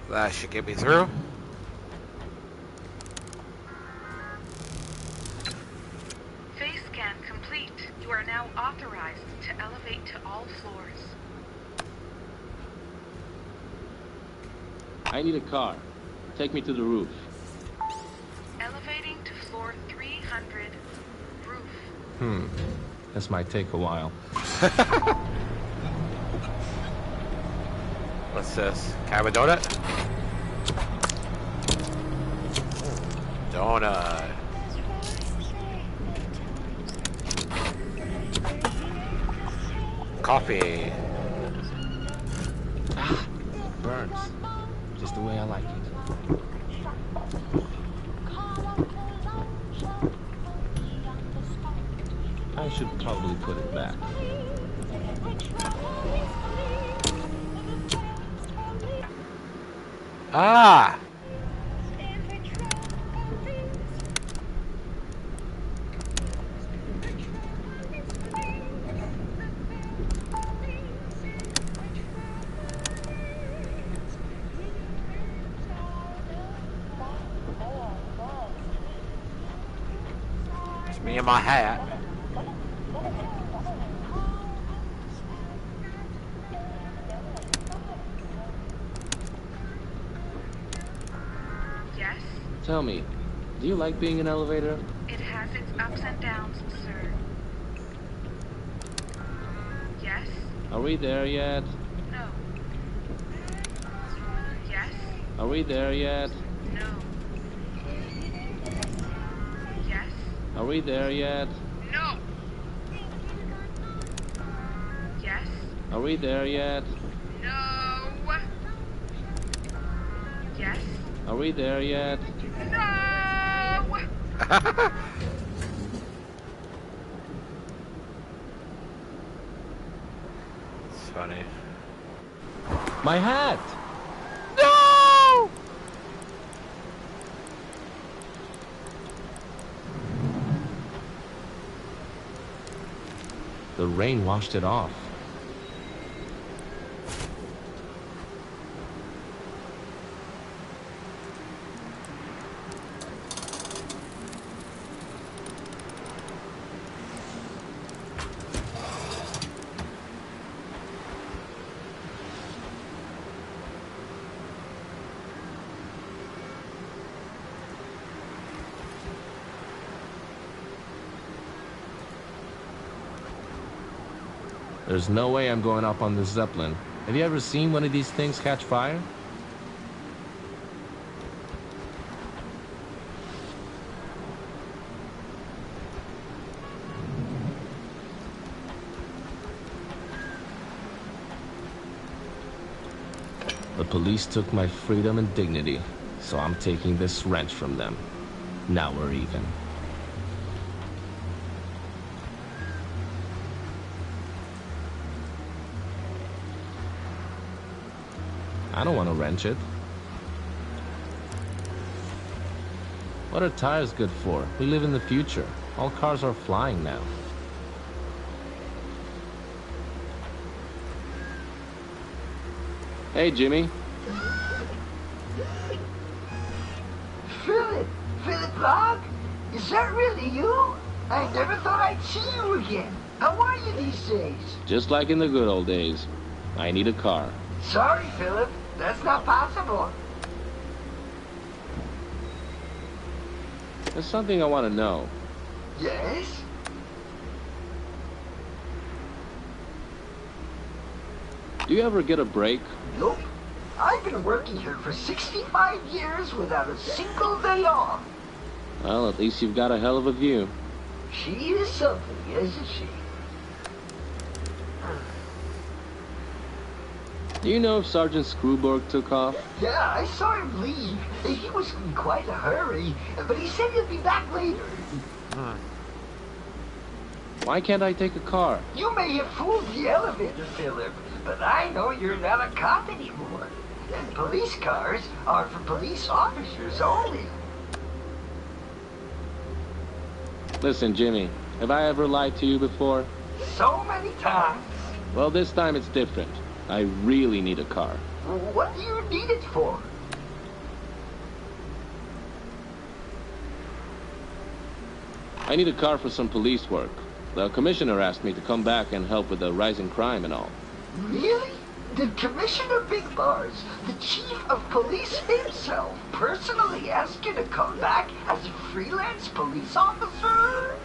That should get me through. Face scan complete. You are now authorized to elevate to all floors. I need a car. Take me to the roof. Elevating to floor 300. Roof. This might take a while. What's this? Can I have a donut? Donut. Coffee. Ah, burns. Just the way I like it. I should probably put it back. Ah! my hat. Yes? Tell me, do you like being an elevator? It has its ups and downs, sir. Yes? Are we there yet? No. Yes? Are we there yet? No. Yes? Are we there yet? No. Yes? Are we there yet? No. Yes? Are we there yet? No. It's funny. My hat! No! The rain washed it off. There's no way I'm going up on this Zeppelin. Have you ever seen one of these things catch fire? The police took my freedom and dignity, so I'm taking this wrench from them. Now we're even. I don't want to wrench it. What are tires good for? We live in the future. All cars are flying now. Hey, Jimmy. Philip Locke? Is that really you? I never thought I'd see you again. How are you these days? Just like in the good old days. I need a car. Sorry, Philip. That's not possible. There's something I want to know. Yes? Do you ever get a break? Nope. I've been working here for 65 years without a single day off. Well, at least you've got a hell of a view. She is something, isn't she? Do you know if Sergeant Screwborg took off? Yeah, I saw him leave. He was in quite a hurry, but he said he'd be back later. Why can't I take a car? You may have fooled the elevator, Philip, but I know you're not a cop anymore. And police cars are for police officers only. Listen, Jimmy, have I ever lied to you before? So many times. Well, this time it's different. I really need a car. What do you need it for? I need a car for some police work. The commissioner asked me to come back and help with the rising crime and all. Really? Did Commissioner Big Bars, the chief of police himself, personally ask you to come back as a freelance police officer?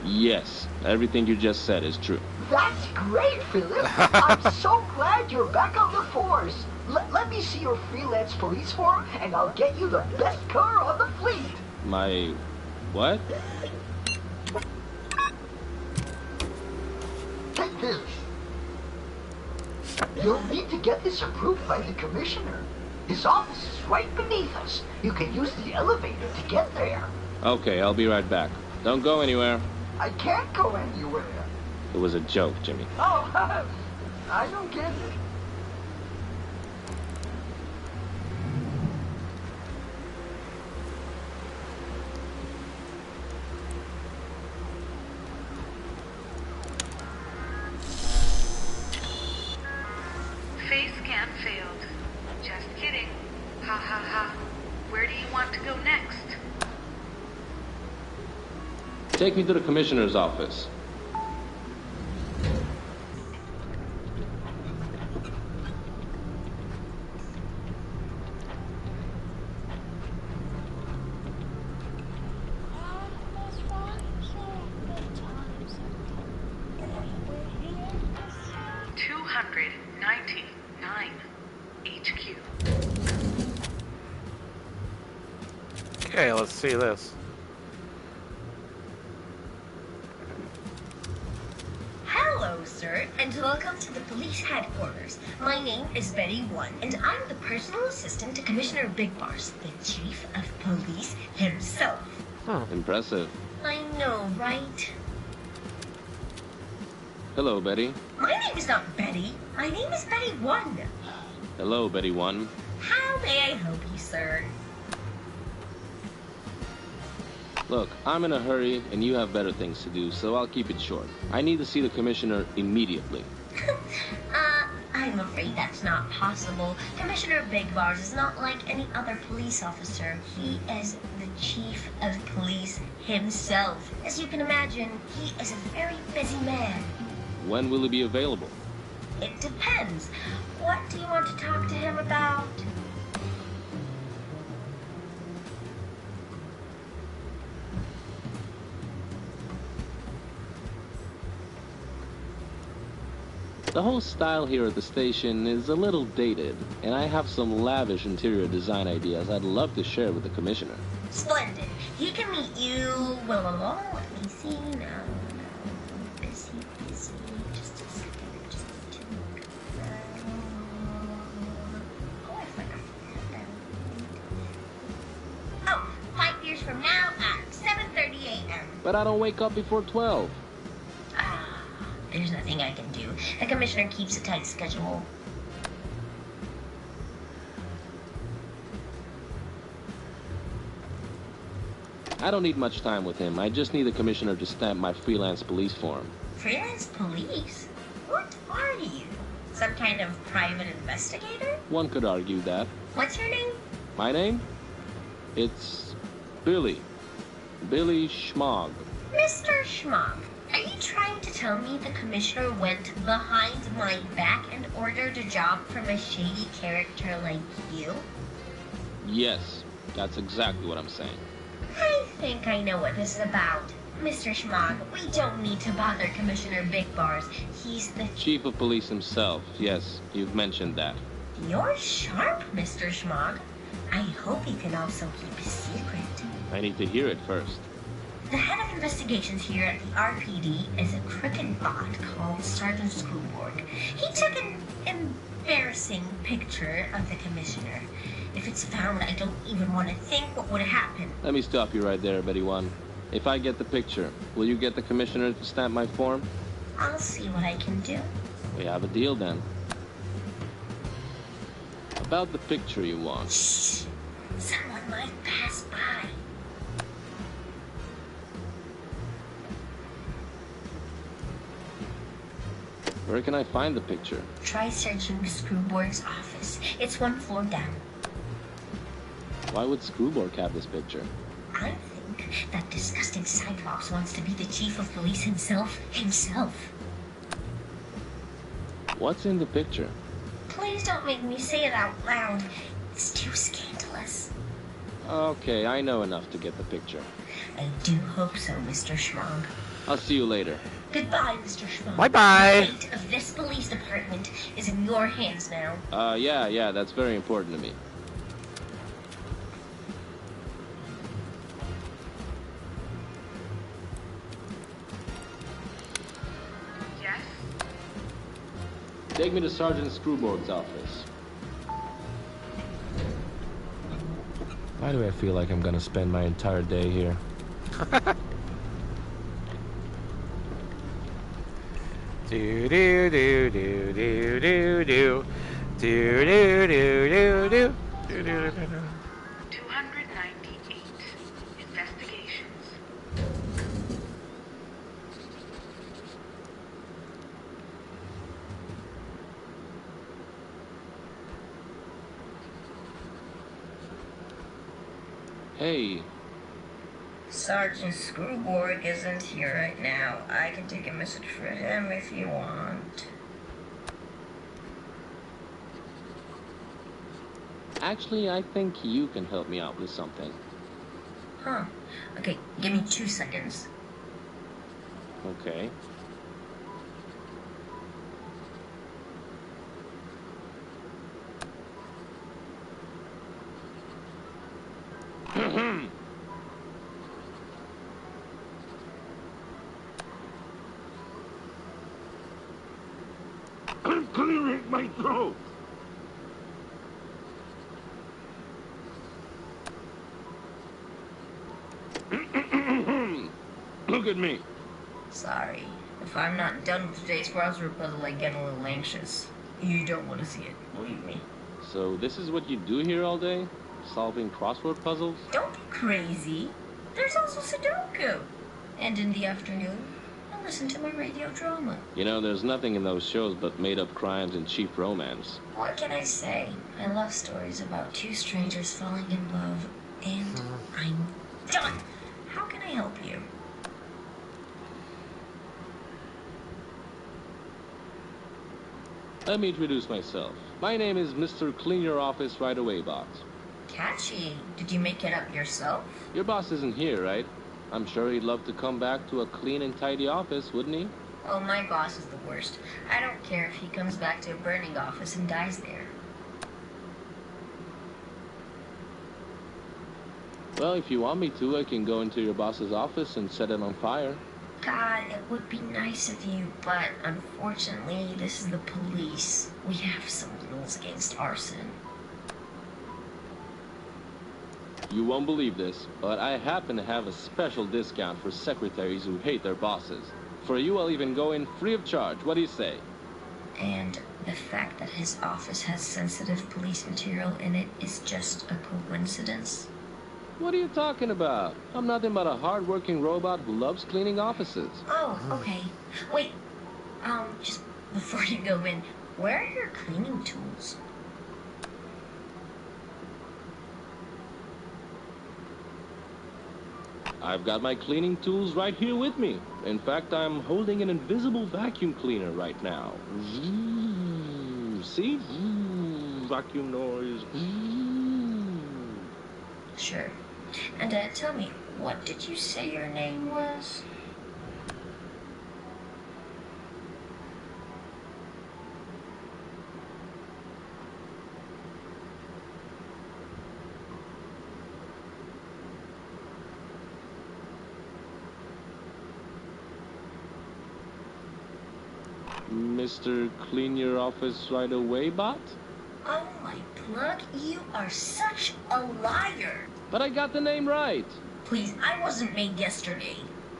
Yes, everything you just said is true. That's great, Philip. I'm so glad you're back on the force. Let me see your freelance police form, and I'll get you the best car on the fleet. My... what? Take this. You'll need to get this approved by the commissioner. His office is right beneath us. You can use the elevator to get there. Okay, I'll be right back. Don't go anywhere. I can't go anywhere. It was a joke, Jimmy. Oh, I don't get it. Face scan failed. Just kidding. Ha ha ha. Where do you want to go next? Take me to the commissioner's office. HQ. Okay, let's see this. Hello, sir, and welcome to the police headquarters. My name is Betty One, and I'm the personal assistant to Commissioner Big Bars, the chief of police himself. Impressive. I know, right? Hello, Betty. My name is not Betty. My name is Betty One. Hello, Betty One. How may I help you, sir? Look, I'm in a hurry, and you have better things to do, so I'll keep it short. I need to see the commissioner immediately. I'm afraid that's not possible. Commissioner Big Bars is not like any other police officer. He is the chief of police himself. As you can imagine, he is a very busy man. When will he be available? It depends. What do you want to talk to him about? The whole style here at the station is a little dated, and I have some lavish interior design ideas I'd love to share with the commissioner. Splendid. He can meet you. Well, let me see now. Busy. Just a second. Just need to look. Oh, I forgot. Oh, 5 years from now at 7:30 a.m. But I don't wake up before 12. There's nothing I can do. The commissioner keeps a tight schedule. I don't need much time with him. I just need the commissioner to stamp my freelance police form. Freelance police? What are you? Some kind of private investigator? One could argue that. What's your name? My name? It's Billy. Billy Schmog. Mr. Schmog. Are you trying to tell me the commissioner went behind my back and ordered a job from a shady character like you? Yes, that's exactly what I'm saying. I think I know what this is about. Mr. Schmog, we don't need to bother Commissioner Big Bars. He's the chief of police himself. Yes, you've mentioned that. You're sharp, Mr. Schmog. I hope you can also keep a secret. I need to hear it first. The head of investigations here at the RPD is a crooked bot called Sergeant Screwborg. He took an embarrassing picture of the commissioner. If it's found, I don't even want to think what would happen. Let me stop you right there, Betty One. If I get the picture, will you get the commissioner to stamp my form? I'll see what I can do. We have a deal then. About the picture you want. Shh! Someone might pass by. Where can I find the picture? Try searching Screwborg's office. It's 1 floor down. Why would Screwborg have this picture? I think that disgusting Cyclops wants to be the chief of police himself. What's in the picture? Please don't make me say it out loud. It's too scandalous. Okay, I know enough to get the picture. I do hope so, Mr. Schmog. I'll see you later. Goodbye, Mr. Schmog. Bye-bye. The fate of this police department is in your hands now. Yeah, that's very important to me. Yes? Take me to Sergeant Screwborg's office. Why do I feel like I'm gonna spend my entire day here? Do do do do do do do do do do do do 298 investigations. Hey, Sergeant Screwborg isn't here right now. I can take a message for him if you want. Actually, I think you can help me out with something. Huh. Okay, give me 2 seconds. Okay. I'm clearing my throat. Look at me. Sorry. If I'm not done with today's crossword puzzle, I get a little anxious. You don't want to see it, believe me. So this is what you do here all day? Solving crossword puzzles? Don't be crazy. There's also Sudoku. And in the afternoon, I listen to my radio drama. You know, there's nothing in those shows but made-up crimes and cheap romance. What can I say? I love stories about two strangers falling in love, and I'm done. How can I help you? Let me introduce myself. My name is Mr. Clean Your Office Right Away Bot. Catchy. Did you make it up yourself? Your boss isn't here, right? I'm sure he'd love to come back to a clean and tidy office, wouldn't he? Oh, my boss is the worst. I don't care if he comes back to a burning office and dies there. Well, if you want me to, I can go into your boss's office and set it on fire. God, it would be nice of you, but unfortunately, this is the police. We have some rules against arson. You won't believe this, but I happen to have a special discount for secretaries who hate their bosses. For you, I'll even go in free of charge. What do you say? And the fact that his office has sensitive police material in it is just a coincidence? What are you talking about? I'm nothing but a hard-working robot who loves cleaning offices. Oh, okay. Wait, just before you go in, where are your cleaning tools? I've got my cleaning tools right here with me. In fact, I'm holding an invisible vacuum cleaner right now. See? Vacuum noise. Sure. And tell me, what did you say your name was? Mr. Clean Your Office Right Away Bot? Oh my plug, you are such a liar! But I got the name right! Please, I wasn't made yesterday.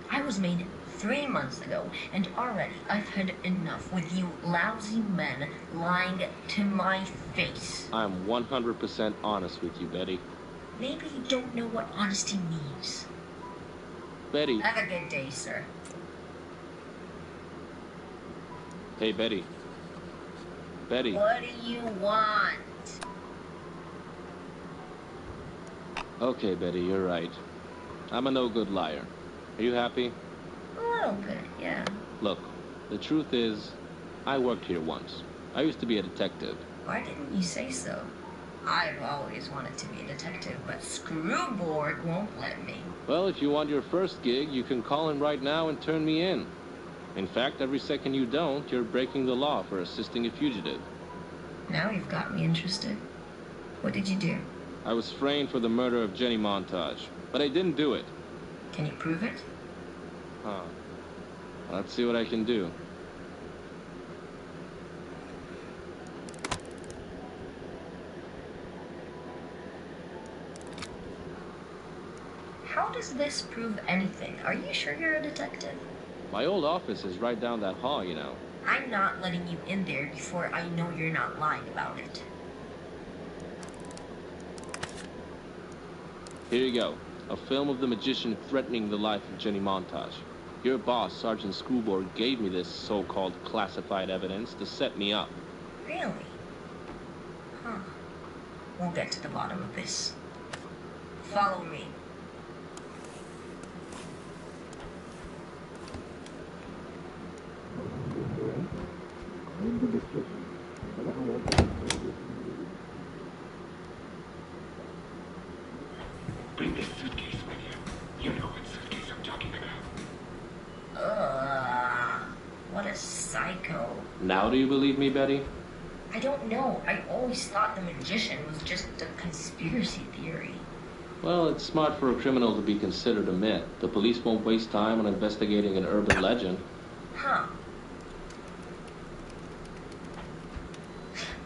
I was made 3 months ago, and already I've had enough with you lousy men lying to my face. I'm 100% honest with you, Betty. Maybe you don't know what honesty means. Betty. Have a good day, sir. Hey, Betty. Betty. What do you want? Okay, Betty, you're right. I'm a no-good liar. Are you happy? A little bit, yeah. Look, the truth is, I worked here once. I used to be a detective. Why didn't you say so? I've always wanted to be a detective, but Screwborg won't let me. Well, if you want your first gig, you can call him right now and turn me in. In fact, every second you don't, you're breaking the law for assisting a fugitive. Now you've got me interested. What did you do? I was framed for the murder of Jenny Montage, but I didn't do it. Can you prove it? Huh. Let's see what I can do. How does this prove anything? Are you sure you're a detective? My old office is right down that hall, you know. I'm not letting you in there before I know you're not lying about it. Here you go. A film of the magician threatening the life of Jenny Montage. Your boss, Sergeant Screwborg, gave me this so-called classified evidence to set me up. Really? Huh. We'll get to the bottom of this. Follow me. Bring this suitcase with you. You know what suitcase I'm talking about. What a psycho. Now do you believe me, Betty? I don't know. I always thought the magician was just a conspiracy theory. Well, it's smart for a criminal to be considered a myth. The police won't waste time on investigating an urban legend. Huh.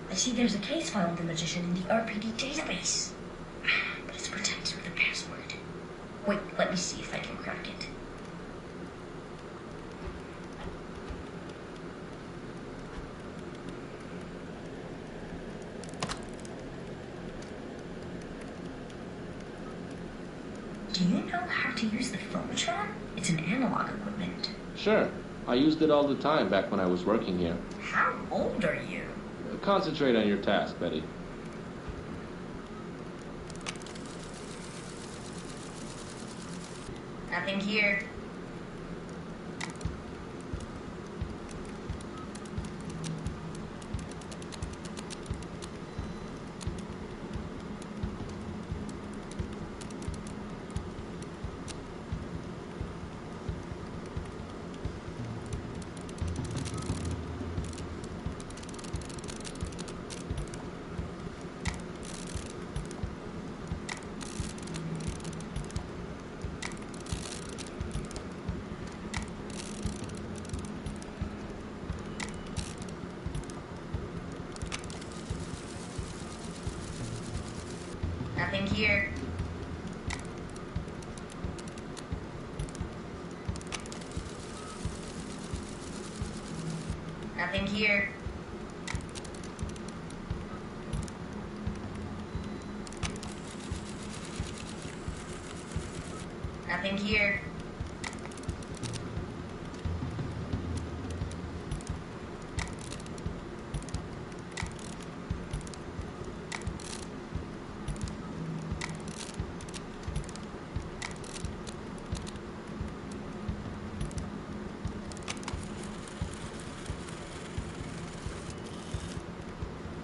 I see there's a case file of the magician in the RPD database. But it's protected with a password. Wait, let me see if I can crack it. Do you know how to use the phototron? It's an analog equipment. Sure. I used it all the time back when I was working here. How old are you? Concentrate on your task, Betty. Nothing here. Nothing here. Nothing here. Nothing here.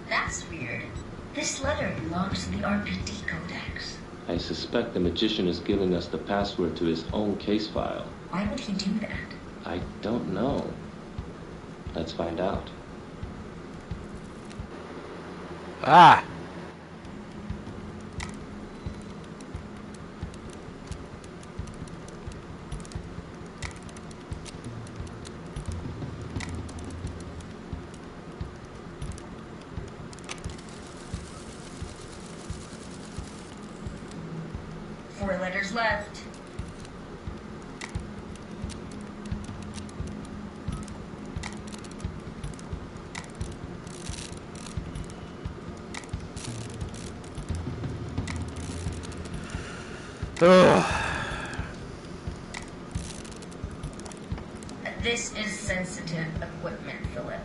That's weird. This letter belongs to the RPD Codex. I suspect the magician is giving us the password to his own case file. Why would he do that? I don't know. Let's find out. Ah! Four letters left. This is sensitive equipment, Philip.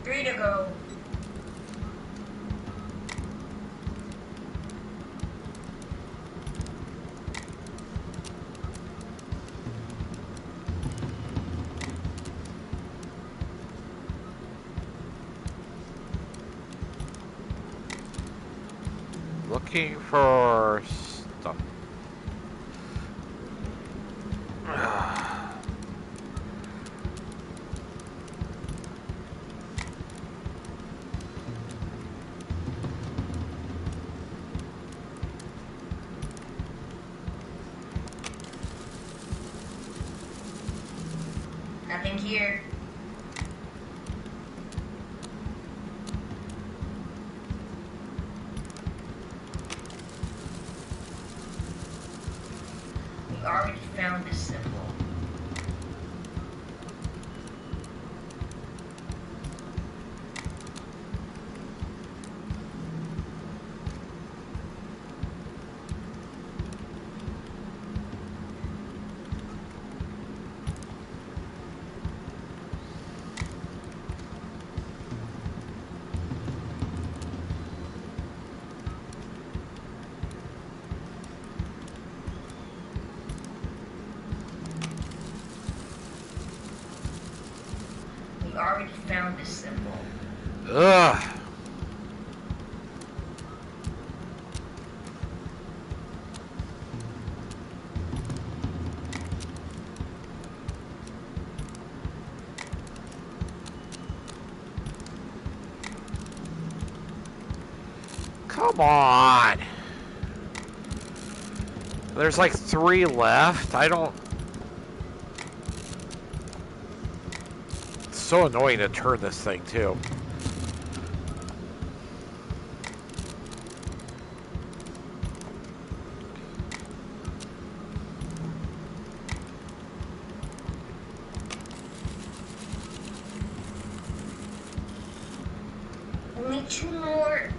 Three to go. Looking for stuff. Nothing here. We already found this symbol. We already found this symbol. Ugh. Come on. There's like 3 left. I don't... It's so annoying to turn this thing, too. Only 2 more.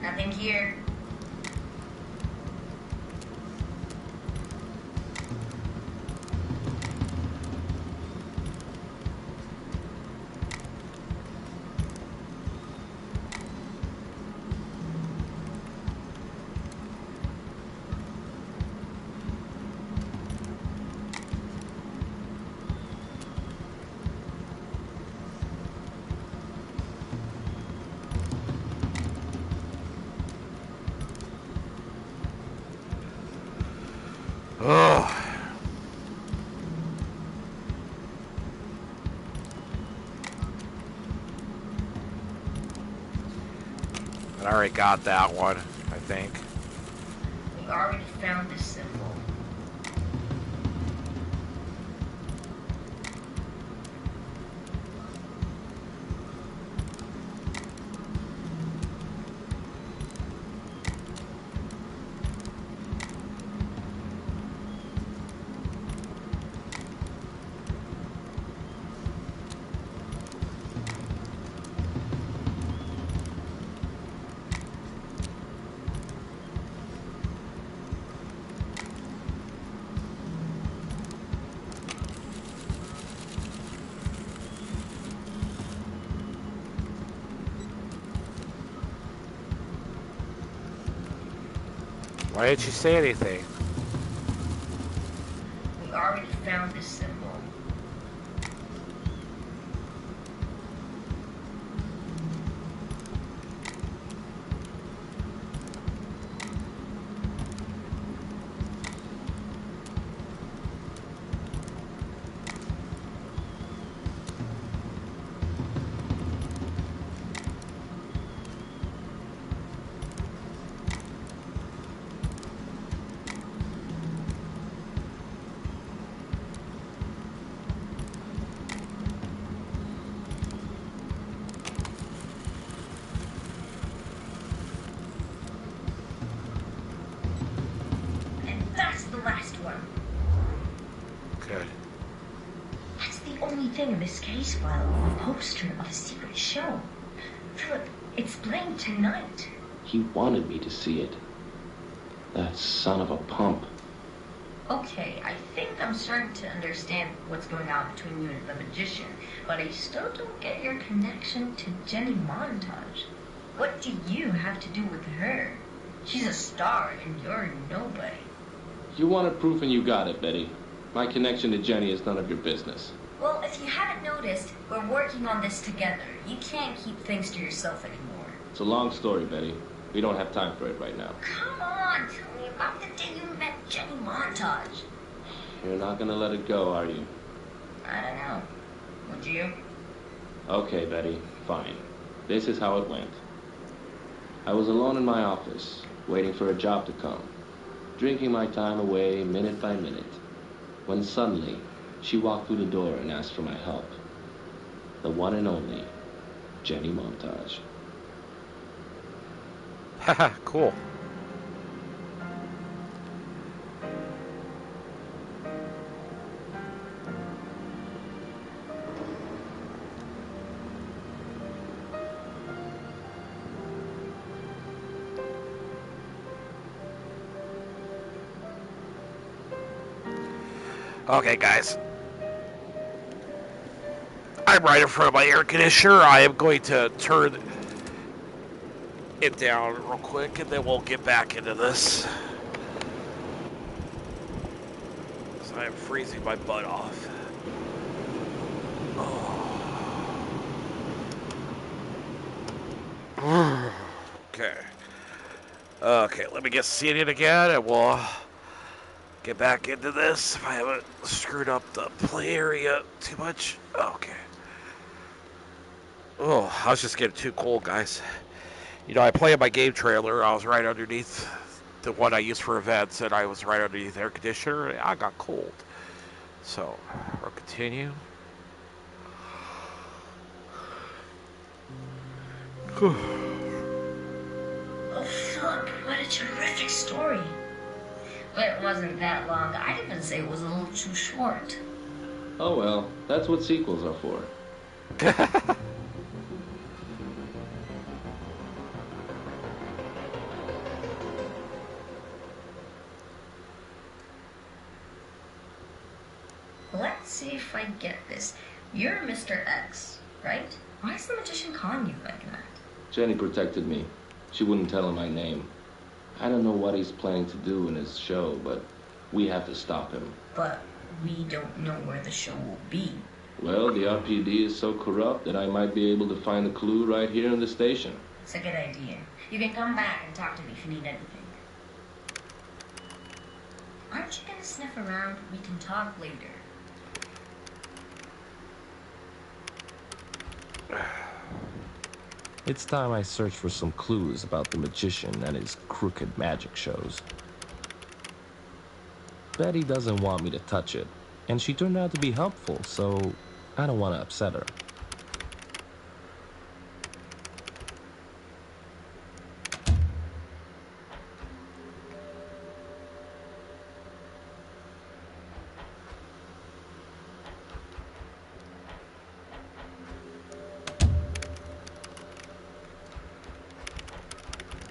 Nothing here. Ugh. I already got that one, I think. We already found this symbol. Why didn't you say anything? We already found this symbol. Thing in this case file, a poster of a secret show. Philip, it's playing tonight. He wanted me to see it. That son of a pump. Okay, I think I'm starting to understand what's going on between you and the magician, but I still don't get your connection to Jenny Montage. What do you have to do with her? She's a star and you're nobody. You wanted proof and you got it, Betty. My connection to Jenny is none of your business. Well, if you haven't noticed, we're working on this together. You can't keep things to yourself anymore. It's a long story, Betty. We don't have time for it right now. Come on, tell me about the day you met Jenny Montage. You're not gonna let it go, are you? I don't know. Would you? Okay, Betty. Fine. This is how it went. I was alone in my office, waiting for a job to come, drinking my time away minute by minute, when suddenly she walked through the door and asked for my help. The one and only Jenny Montage. Haha, cool. Okay, guys. I'm right in front of my air conditioner. I am going to turn it down real quick, and then we'll get back into this. So I am freezing my butt off. Oh. Okay. Okay, let me get seated again, and we'll get back into this if I haven't screwed up the play area too much. Okay. Oh, I was just getting too cold, guys. You know, I play in my game trailer. I was right underneath the one I use for events, and I was right underneath the air conditioner, and I got cold. So, we'll continue. Oh, Philip, what a terrific story. But it wasn't that long. I'd even say it was a little too short. Oh well, that's what sequels are for. Let's see if I get this. You're Mr. X, right? Why is the magician calling you like that? Jenny protected me. She wouldn't tell him my name. I don't know what he's planning to do in his show, but we have to stop him. But we don't know where the show will be. Well, the RPD is so corrupt that I might be able to find a clue right here in the station. It's a good idea. You can come back and talk to me if you need anything. Aren't you gonna sniff around? We can talk later. It's time I search for some clues about the magician and his crooked magic shows. Betty doesn't want me to touch it, and she turned out to be helpful, so I don't want to upset her.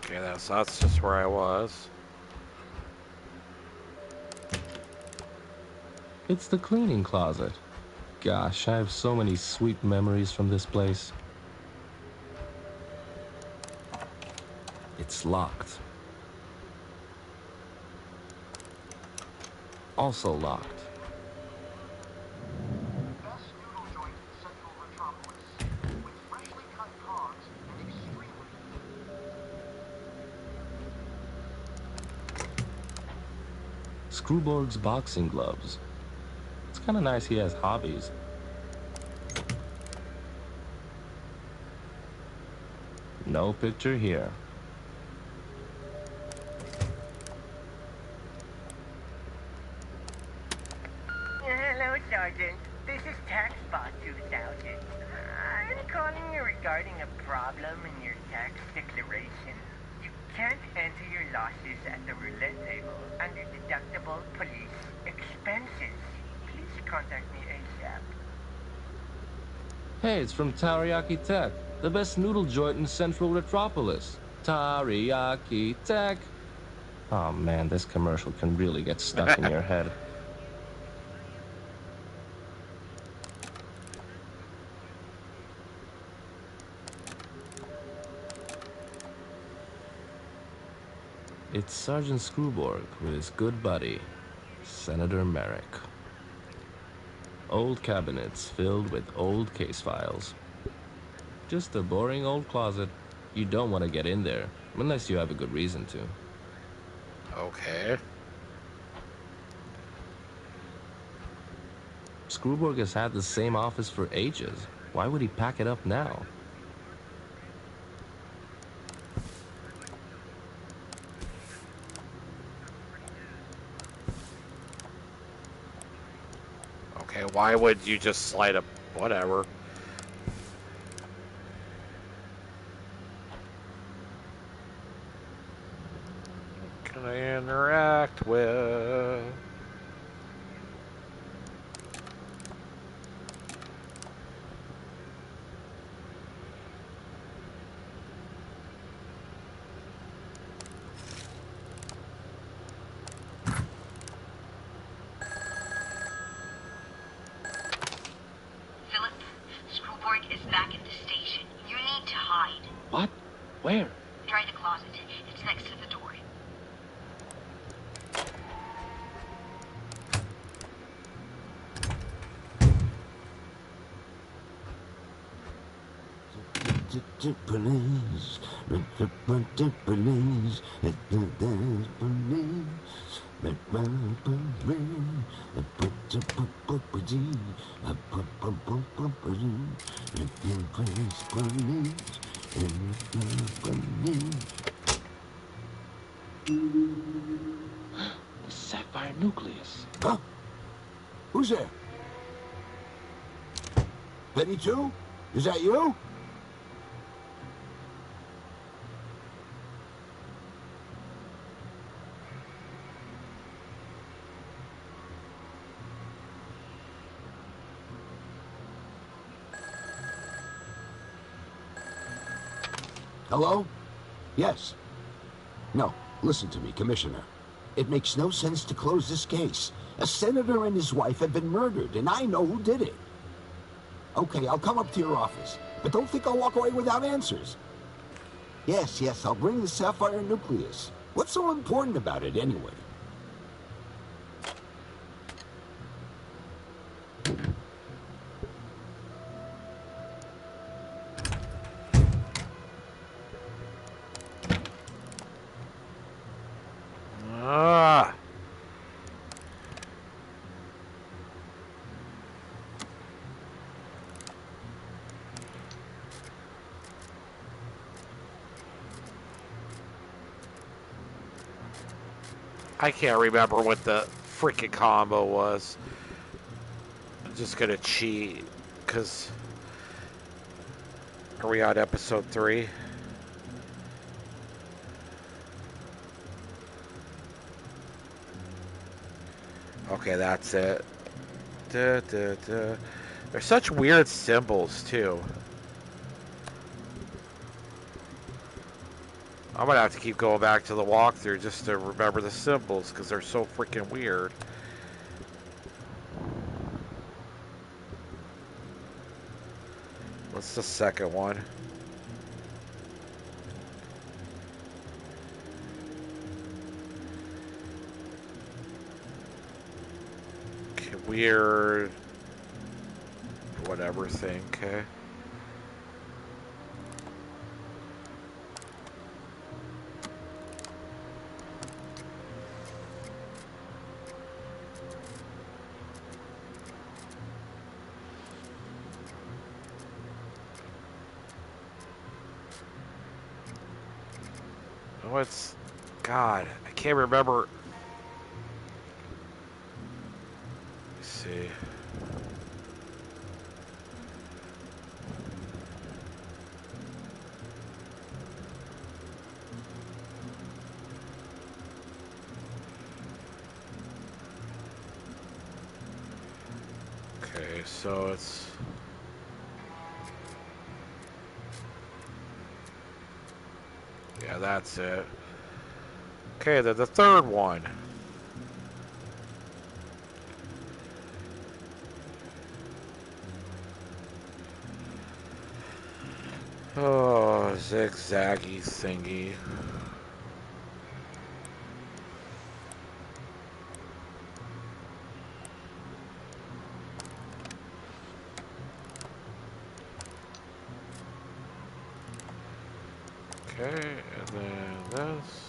Okay, that's just where I was. It's the cleaning closet. Gosh, I have so many sweet memories from this place. It's locked. Also locked. Best noodle joint in central Retropolis, with freshly cut cogs and extremely... Screwborg's boxing gloves. It's kind of nice he has hobbies. No picture here. Hello, Sergeant. This is TaxBot 2000. I'm calling you regarding a problem in your tax declaration. You can't enter your losses at the roulette table under deductible police expenses. Please contact me ASAP. Hey, it's from Teriyaki Tech, the best noodle joint in central Retropolis. Teriyaki Tech. Oh man, this commercial can really get stuck in your head. It's Sergeant Screwborg with his good buddy, Senator Merrick. Old cabinets filled with old case files. Just a boring old closet. You don't want to get in there, unless you have a good reason to. Okay. Screwborg has had the same office for ages. Why would he pack it up now? Okay, why would you just slide up? Whatever. Can I interact with? What? Where? Try the closet. It's next to the door. Police, The sapphire nucleus. Huh? Who's there? Betty too? Is that you? Hello? Yes. No, listen to me, Commissioner. It makes no sense to close this case. A senator and his wife have been murdered, and I know who did it. Okay, I'll come up to your office, but don't think I'll walk away without answers. Yes, I'll bring the sapphire nucleus. What's so important about it, anyway? I can't remember what the freaking combo was. I'm just gonna cheat, because... Are we on episode 3? Okay, that's it. They're such weird symbols, too. I'm gonna have to keep going back to the walkthrough just to remember the symbols, because they're so freaking weird. What's the second one? Okay, weird... whatever thing, okay. What's... God, I can't remember... Let's see... Okay, so it's... Yeah, that's it. Okay, the third one. Oh, zigzaggy thingy. Okay, and then this.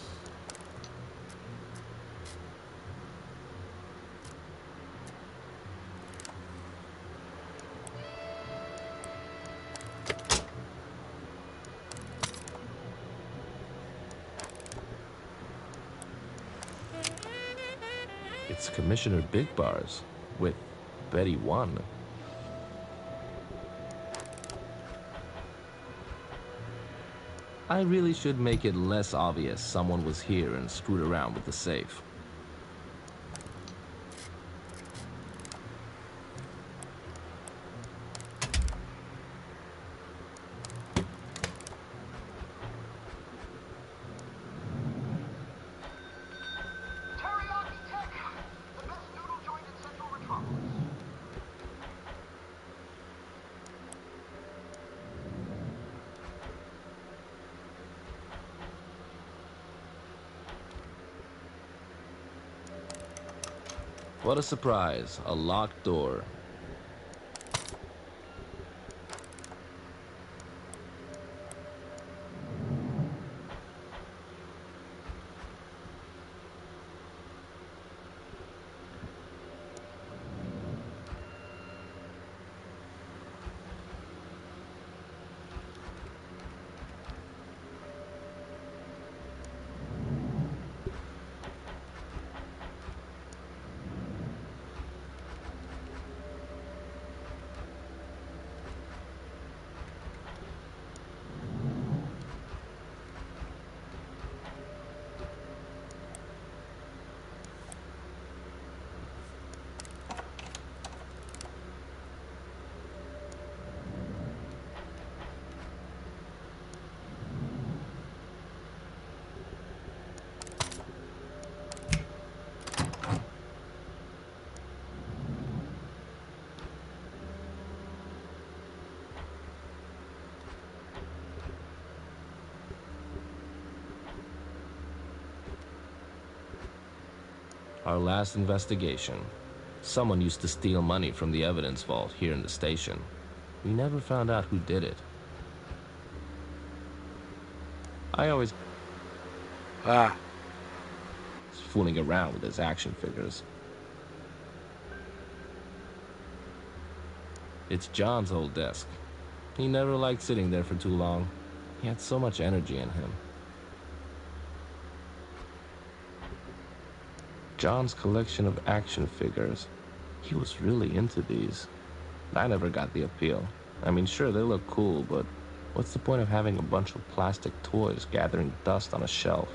It's Commissioner Big Bars with Betty 1. I really should make it less obvious someone was here and screwed around with the safe. What a surprise. A locked door. Our last investigation. Someone used to steal money from the evidence vault here in the station. We never found out who did it. I always... was fooling around with his action figures. It's John's old desk. He never liked sitting there for too long. He had so much energy in him. John's collection of action figures. He was really into these. I never got the appeal. I mean, sure, they look cool, but what's the point of having a bunch of plastic toys gathering dust on a shelf?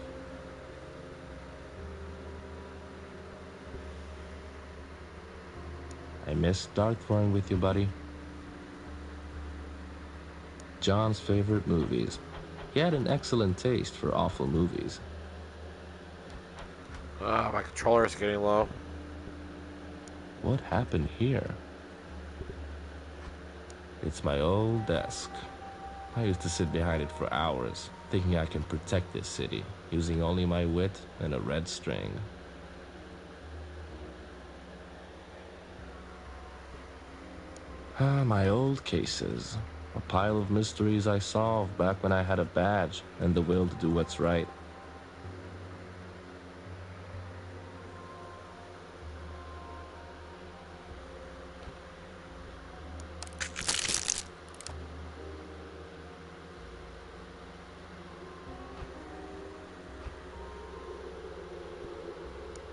I miss dart throwing with you, buddy. John's favorite movies. He had an excellent taste for awful movies. My controller is getting low. What happened here? It's my old desk. I used to sit behind it for hours, thinking I can protect this city, using only my wit and a red string. My old cases. A pile of mysteries I solved back when I had a badge and the will to do what's right.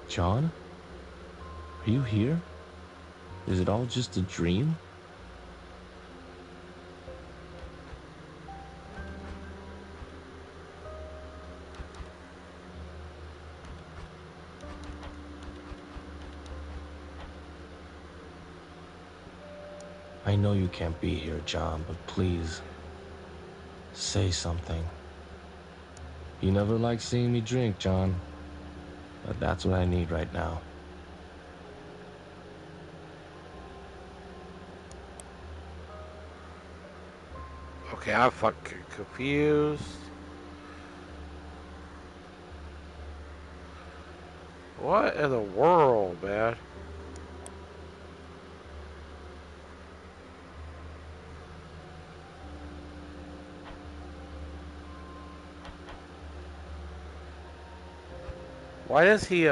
John? Are you here? Is it all just a dream? I know you can't be here, John, but please, say something. You never liked seeing me drink, John. But that's what I need right now. Okay, I'm fucking confused. What in the world, man? Why does he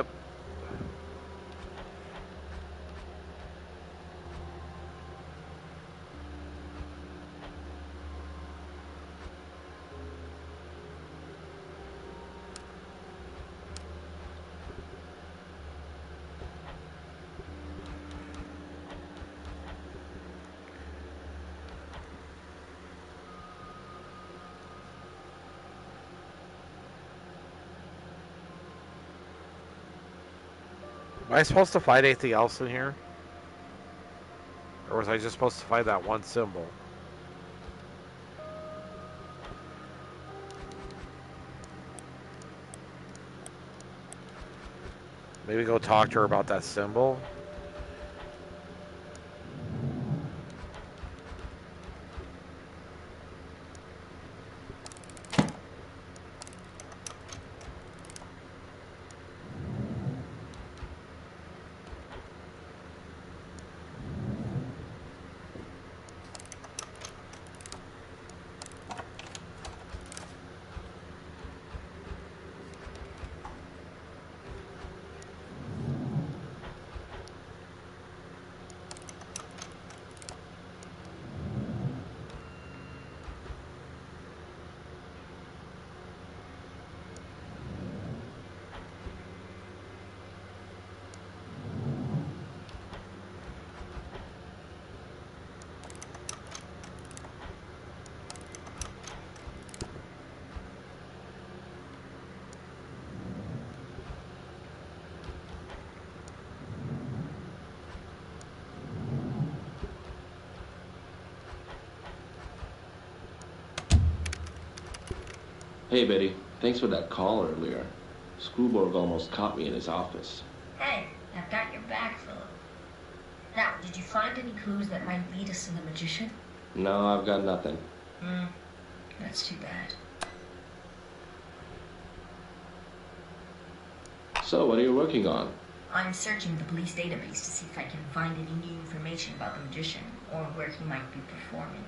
Am I supposed to find anything else in here? Or was I just supposed to find that one symbol? Maybe go talk to her about that symbol? Hey, Betty. Thanks for that call earlier. Screwborg almost caught me in his office. Hey, I've got your back, Philip. Now, did you find any clues that might lead us to the magician? No, I've got nothing. That's too bad. So, what are you working on? I'm searching the police database to see if I can find any new information about the magician, or where he might be performing.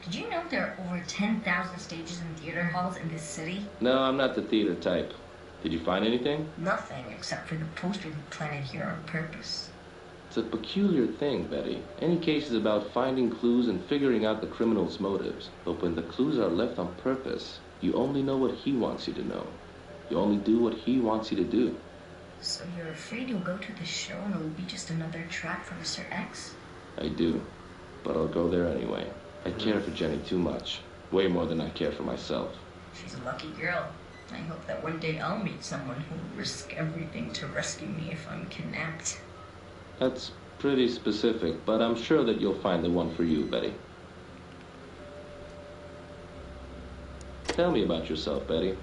Did you know there are over 10,000 stages in theater halls in this city? No, I'm not the theater type. Did you find anything? Nothing, except for the poster they planted here on purpose. It's a peculiar thing, Betty. Any case is about finding clues and figuring out the criminal's motives. But when the clues are left on purpose, you only know what he wants you to know. You only do what he wants you to do. So you're afraid you'll go to the show and it'll be just another trap for Mr. X? I do. But I'll go there anyway. I care for Jenny too much. Way more than I care for myself. She's a lucky girl. I hope that one day I'll meet someone who'll risk everything to rescue me if I'm kidnapped. That's pretty specific, but I'm sure that you'll find the one for you, Betty. Tell me about yourself, Betty.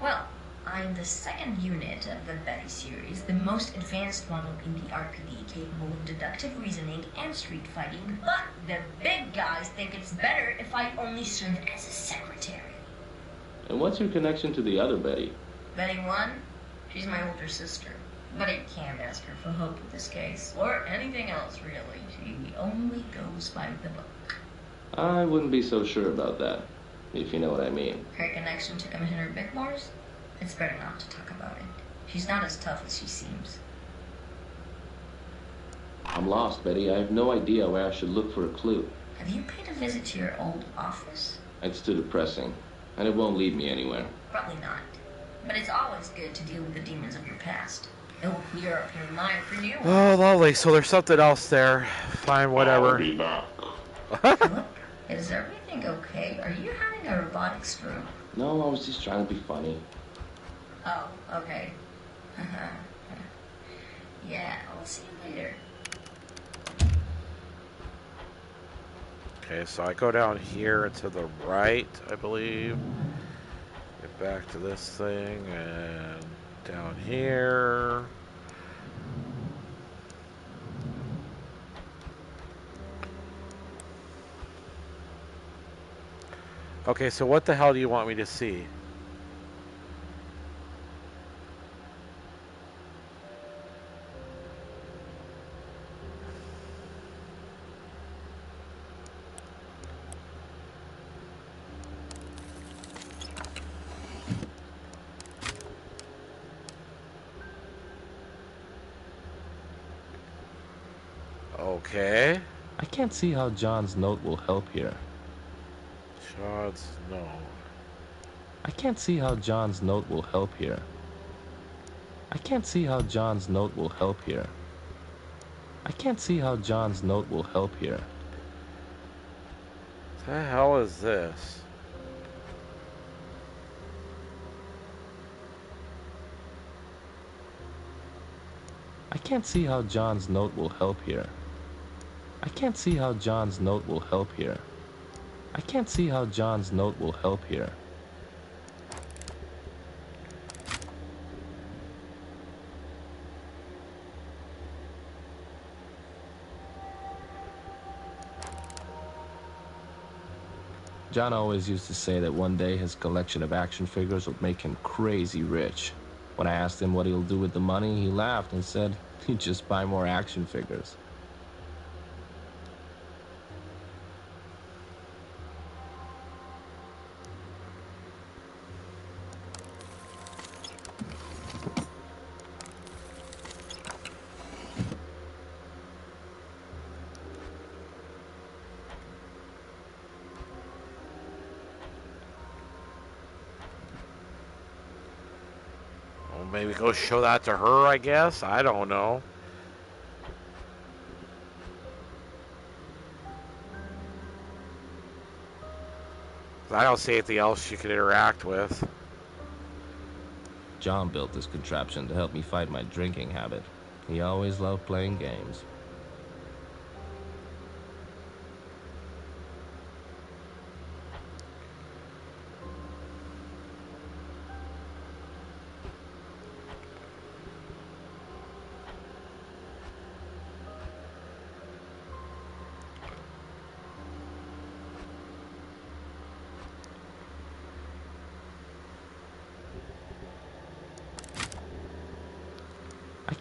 Well, I'm the second unit of the Betty series, the most advanced model in the RPD, capable of deductive reasoning and street fighting, but the big guys think it's better if I only serve as a secretary. And what's your connection to the other Betty? Betty 1? She's my older sister. But I can't ask her for help with this case, or anything else, really. She only goes by the book. I wouldn't be so sure about that, if you know what I mean. Her connection to Commissioner Big Bars? It's better not to talk about it. She's not as tough as she seems. I'm lost, Betty. I have no idea where I should look for a clue. Have you paid a visit to your old office? It's too depressing, and it won't lead me anywhere. Probably not. But it's always good to deal with the demons of your past. It will clear up your mind for you. Oh, lovely. So there's something else there. Fine, whatever. I'll be back. Philip, is everything okay? Are you having a robotic stroke? No, I was just trying to be funny. Oh, okay. Yeah, I'll see you later. Okay, so I go down here and to the right, I believe. Get back to this thing and down here. Okay, so what the hell do you want me to see? Okay. I can't see how John's note will help here. John's note. I can't see how John's note will help here. I can't see how John's note will help here. I can't see how John's note will help here. What the hell is this? I can't see how John's note will help here. I can't see how John's note will help here. I can't see how John's note will help here. John always used to say that one day his collection of action figures would make him crazy rich. When I asked him what he'll do with the money, he laughed and said he'd just buy more action figures. Maybe go show that to her, I guess. I don't know. I don't see anything else you can interact with. John built this contraption to help me fight my drinking habit. He always loved playing games.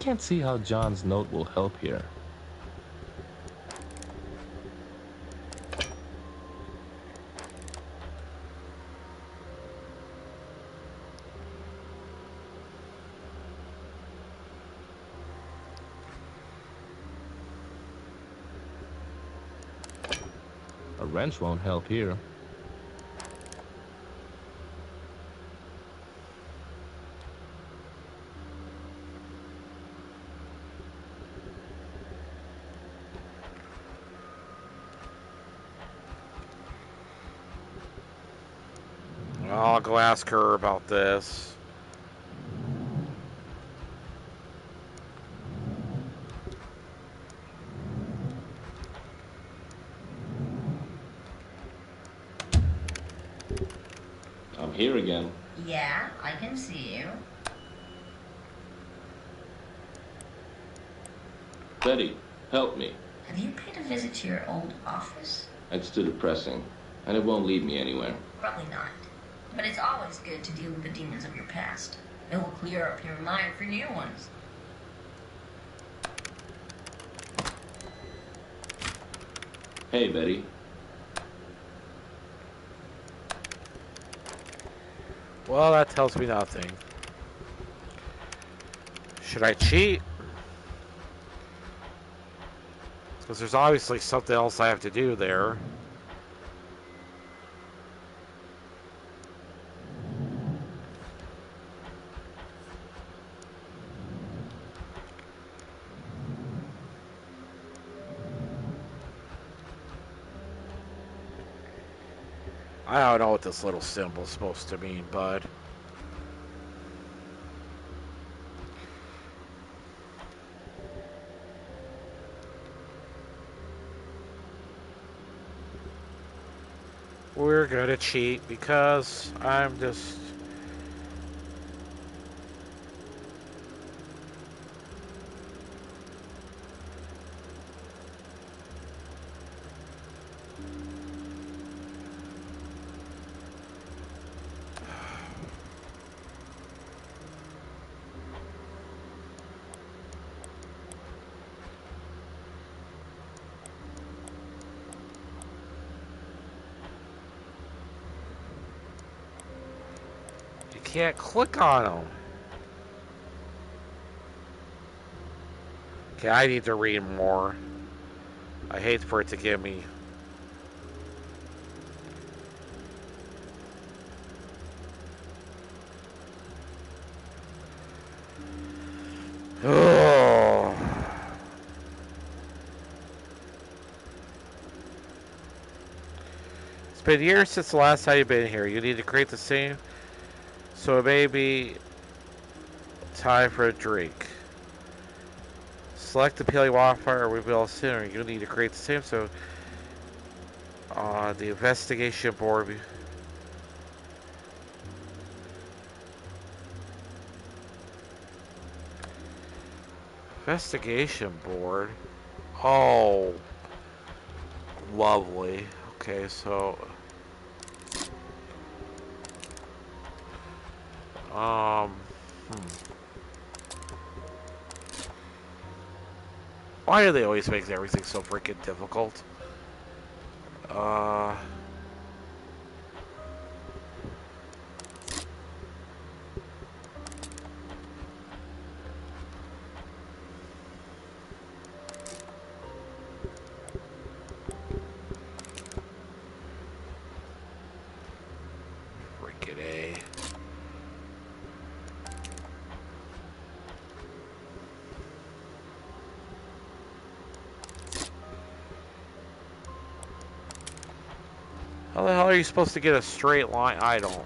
can't see how John's note will help here. A wrench won't help here. I'll go ask her about this. I'm here again. Yeah, I can see you. Betty, help me. Have you paid a visit to your old office? It's too depressing, and it won't lead me anywhere. Probably not. But it's always good to deal with the demons of your past. It will clear up your mind for new ones. Hey, Betty. Well, that tells me nothing. Should I cheat? Because there's obviously something else I have to do there. I don't know what this little symbol's supposed to mean, bud. We're gonna cheat because I'm just... Can't click on them. Okay, I need to read more. I hate for it to give me... Oh. It's been years since the last time you've been here. You need to create the same... So it may be time for a drink. Select the peeling wildfire reveal sooner. You'll need to create the same. So the investigation board. Investigation board. Oh, lovely. Okay, so. Why do they always make everything so freaking difficult? Freaking A. How the hell are you supposed to get a straight line? I don't.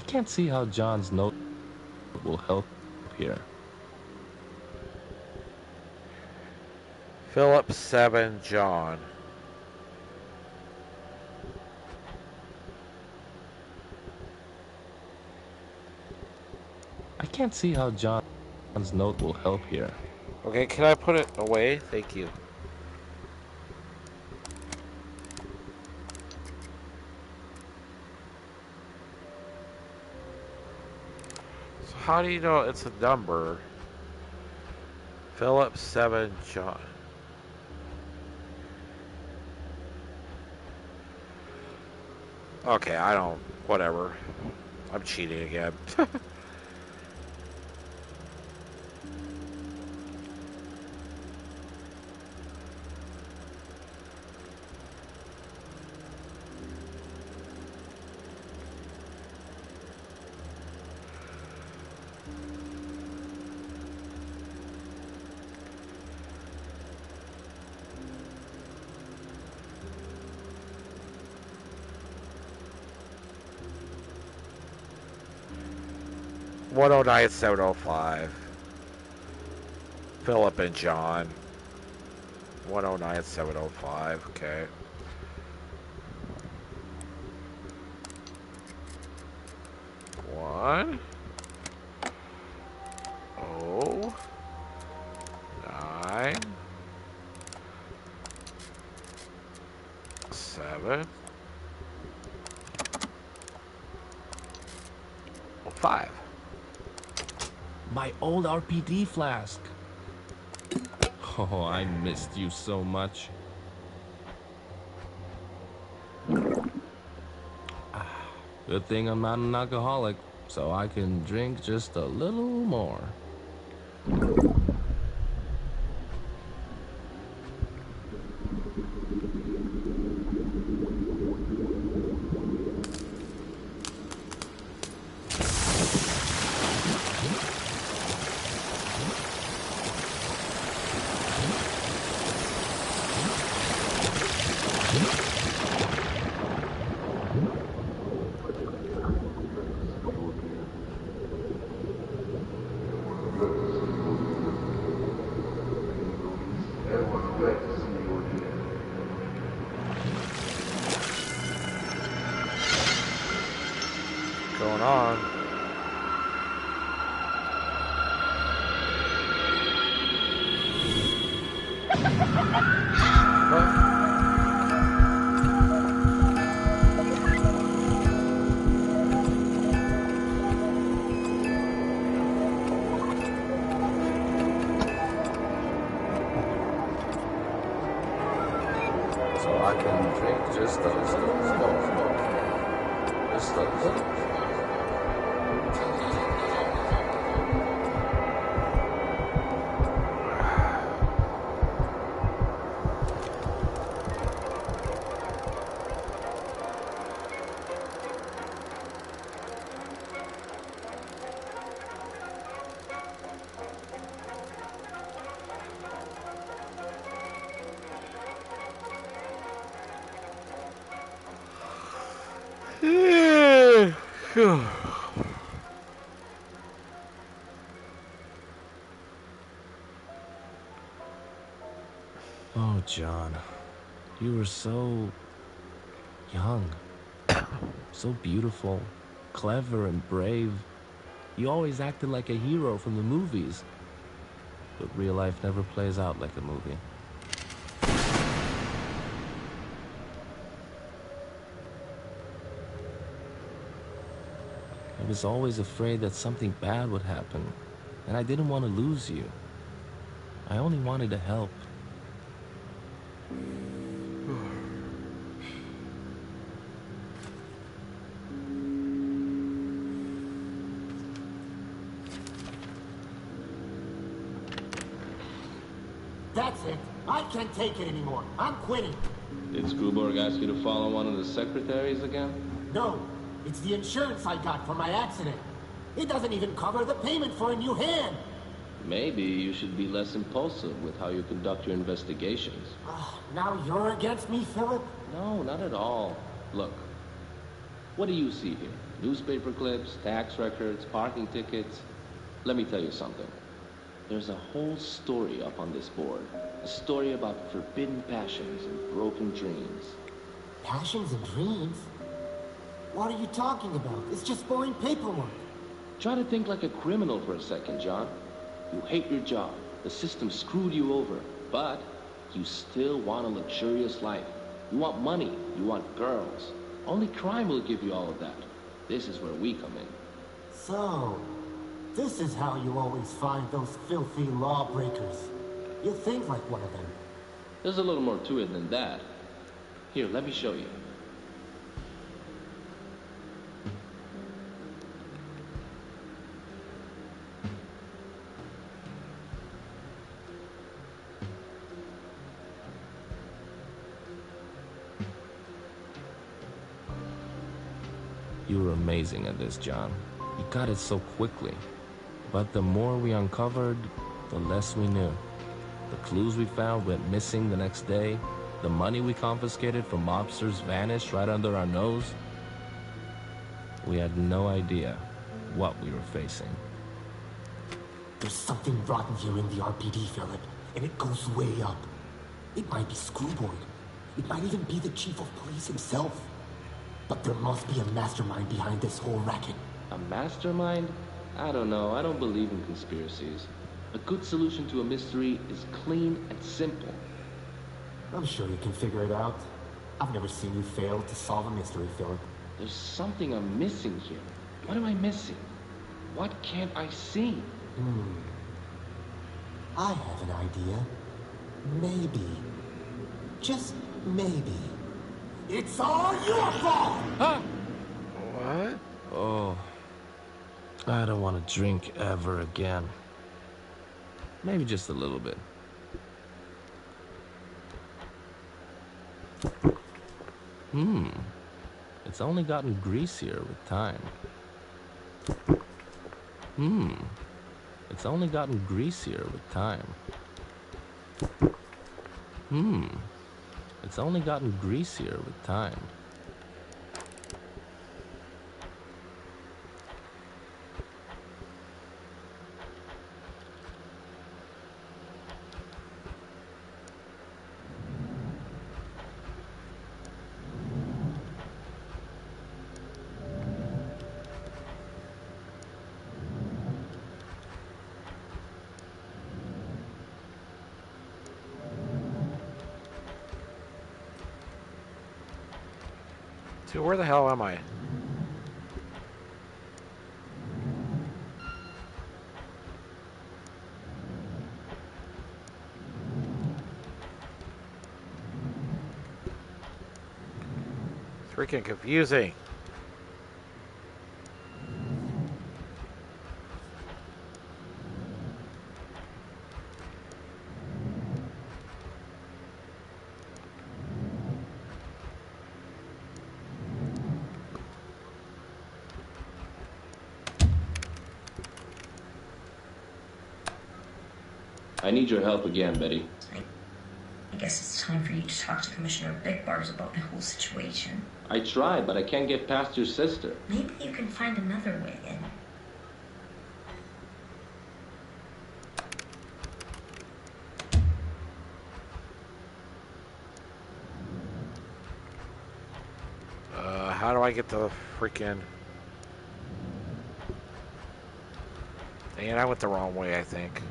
can't see how John's note will help here. Philip 7 John. I can't see how John's note will help here. Okay, can I put it away? Thank you. So how do you know it's a number? Philip 7 John. Okay, I don't... Whatever. I'm cheating again. $109 $705. Philip and John. $109 $705. Okay. One. Oh. 9. 7. 5. My old RPD flask. Oh, I missed you so much. Good thing I'm not an alcoholic, so I can drink just a little more. Going on. So I can drink just a little more. Just a little. Oh, John, you were so young, so beautiful, clever and brave. You always acted like a hero from the movies. But real life never plays out like a movie. I was always afraid that something bad would happen, and I didn't want to lose you. I only wanted to help. That's it. I can't take it anymore. I'm quitting. Did Screwborg ask you to follow one of the secretaries again? No. It's the insurance I got for my accident. It doesn't even cover the payment for a new hand. Maybe you should be less impulsive with how you conduct your investigations. Now you're against me, Philip? No, not at all. Look, what do you see here? Newspaper clips, tax records, parking tickets. Let me tell you something. There's a whole story up on this board. A story about forbidden passions and broken dreams. Passions and dreams? What are you talking about? It's just boring paperwork. Try to think like a criminal for a second, John. You hate your job. The system screwed you over. But you still want a luxurious life. You want money. You want girls. Only crime will give you all of that. This is where we come in. So, this is how you always find those filthy lawbreakers. You think like one of them. There's a little more to it than that. Here, let me show you. You were amazing at this, John. You got it so quickly. But the more we uncovered, the less we knew. The clues we found went missing the next day. The money we confiscated from mobsters vanished right under our nose. We had no idea what we were facing. There's something rotten here in the RPD, Philip, and it goes way up. It might be Screwboy. It might even be the chief of police himself. But there must be a mastermind behind this whole racket. A mastermind? I don't know. I don't believe in conspiracies. A good solution to a mystery is clean and simple. I'm sure you can figure it out. I've never seen you fail to solve a mystery, Philip. There's something I'm missing here. What am I missing? What can't I see? I have an idea. Maybe. Just maybe. It's all your fault! Huh? What? Oh. I don't want to drink ever again. Maybe just a little bit. It's only gotten greasier with time. It's only gotten greasier with time. It's only gotten greasier with time. Dude, where the hell am I? Freaking confusing. I need your help again, Betty. I guess it's time for you to talk to Commissioner Big Bars about the whole situation. I tried, but I can't get past your sister. Maybe you can find another way in. How do I get the freaking... Dang it, I went the wrong way, I think.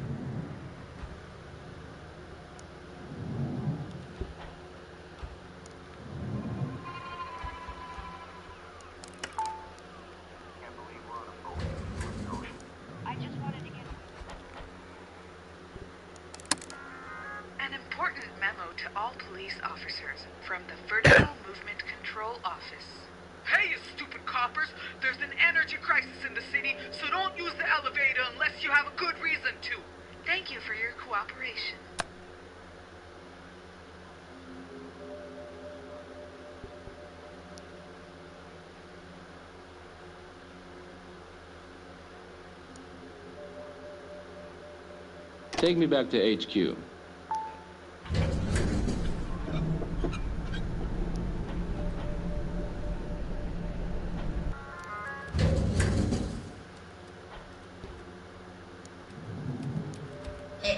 An important memo to all police officers from the Vertical Movement Control Office. Hey, you stupid coppers! There's an energy crisis in the city, so don't use the elevator unless you have a good reason to. Thank you for your cooperation. Take me back to HQ.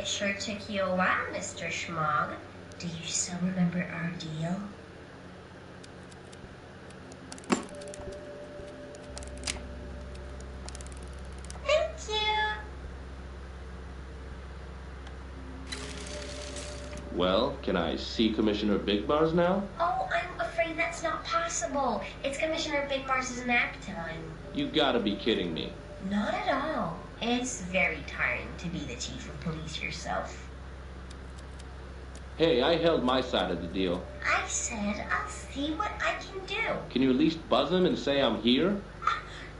Sure took you a while, Mr. Schmog. Do you still remember our deal? Thank you. Well, can I see Commissioner Big Bars now? Oh, I'm afraid that's not possible. It's Commissioner Big Bars' nap time. You gotta be kidding me. Not at all. It's very tiring to be the chief of police yourself. Hey, I held my side of the deal. I said I'll see what I can do. Can you at least buzz him and say I'm here?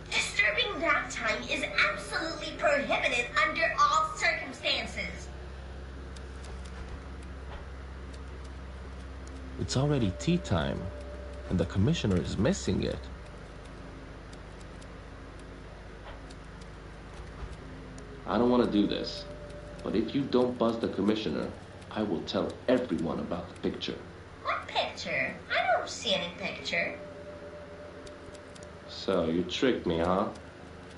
Disturbing nap time is absolutely prohibited under all circumstances. It's already tea time, and the commissioner is missing it. I don't want to do this, but if you don't buzz the commissioner, I will tell everyone about the picture. What picture? I don't see any picture. So, you tricked me, huh?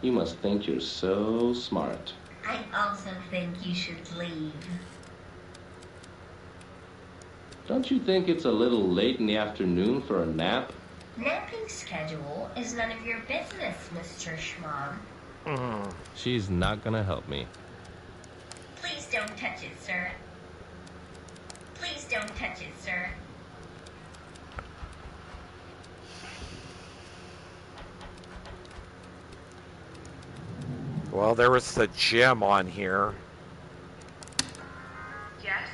You must think you're so smart. I also think you should leave. Don't you think it's a little late in the afternoon for a nap? Napping schedule is none of your business, Mr. Schmog. She's not gonna help me. Please don't touch it, sir. Please don't touch it, sir. Well, there was the gem on here. Yes?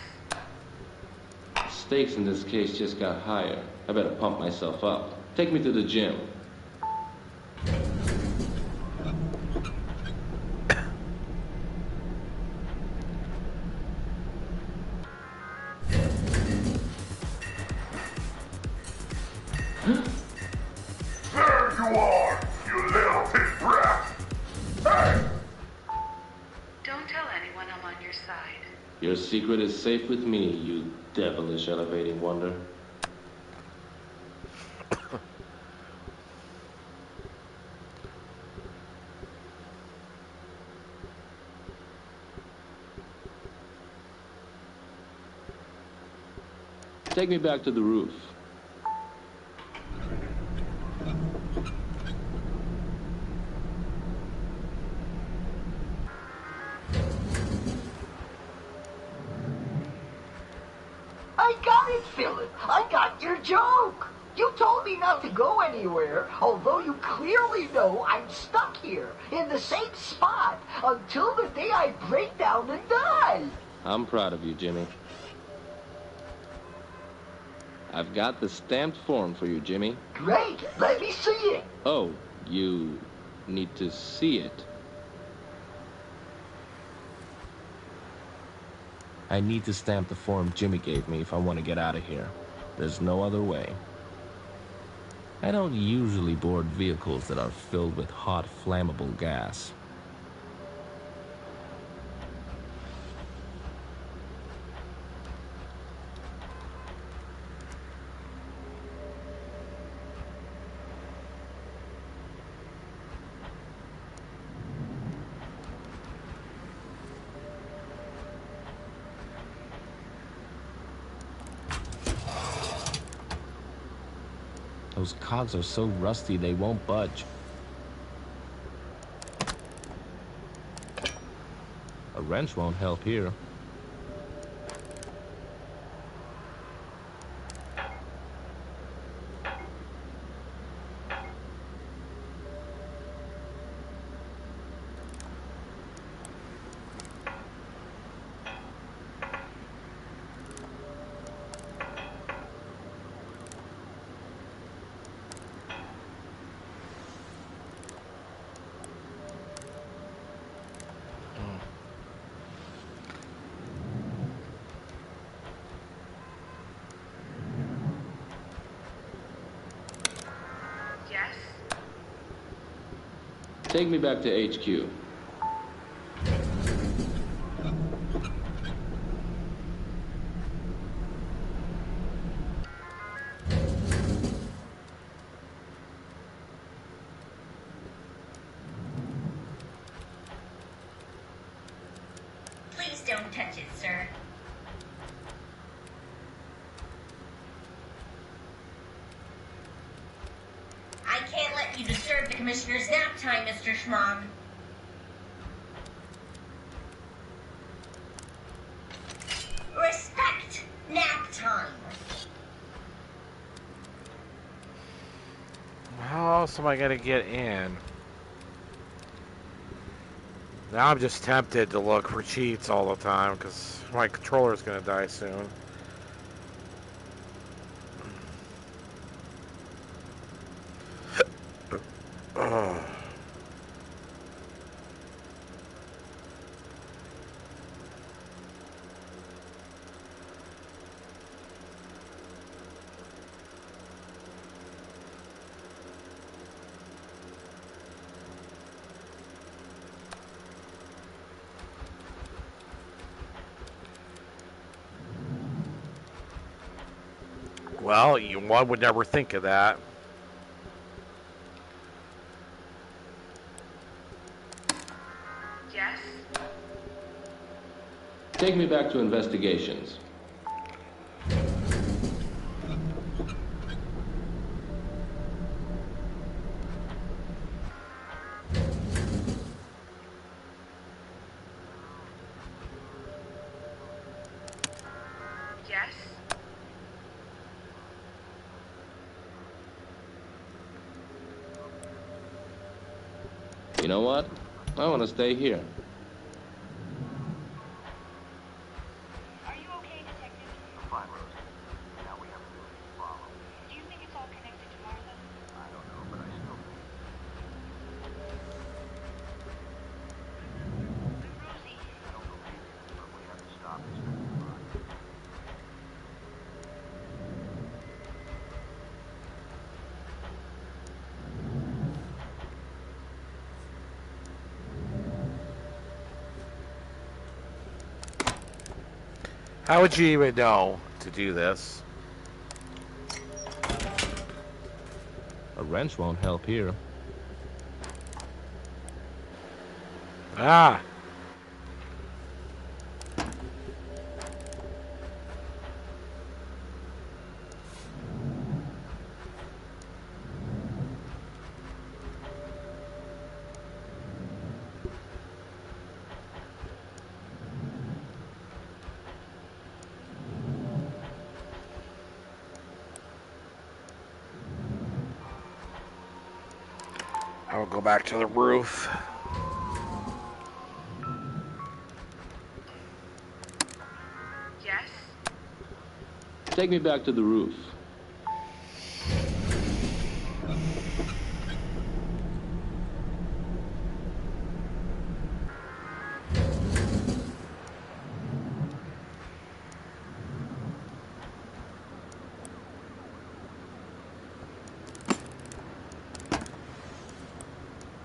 Stakes in this case just got higher. I better pump myself up. Take me to the gym. There you are, you little pig brat! Hey! Don't tell anyone I'm on your side. Your secret is safe with me, you devilish elevating wonder. Take me back to the roof. I got it, Philip. I got your joke. You told me not to go anywhere, although you clearly know I'm stuck here, in the same spot, until the day I break down and die. I'm proud of you, Jimmy. I've got the stamped form for you, Jimmy. Great. Let me see it. Oh, you need to see it. I need to stamp the form Jimmy gave me if I want to get out of here. There's no other way. I don't usually board vehicles that are filled with hot, flammable gas. Those cogs are so rusty they won't budge. A wrench won't help here. Yes? Take me back to HQ. Please don't touch it, you disturb the commissioner's nap time, Mr. Schmog. Respect nap time. How else am I gonna get in? Now I'm just tempted to look for cheats all the time because my controller's gonna die soon. Well, one would never think of that. Yes? Take me back to investigations. Yes? You know what? I want to stay here. Are you okay, Detective? Fine, Rosie. Now we have a duty to follow. Do you think it's all connected to Martha? I don't know, but I still think. Rosie. I don't believe you, but we have to stop this thing. How would you even know to do this? A wrench won't help here. Ah! I will go back to the roof. Yes? Take me back to the roof.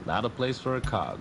Not a place for a cog.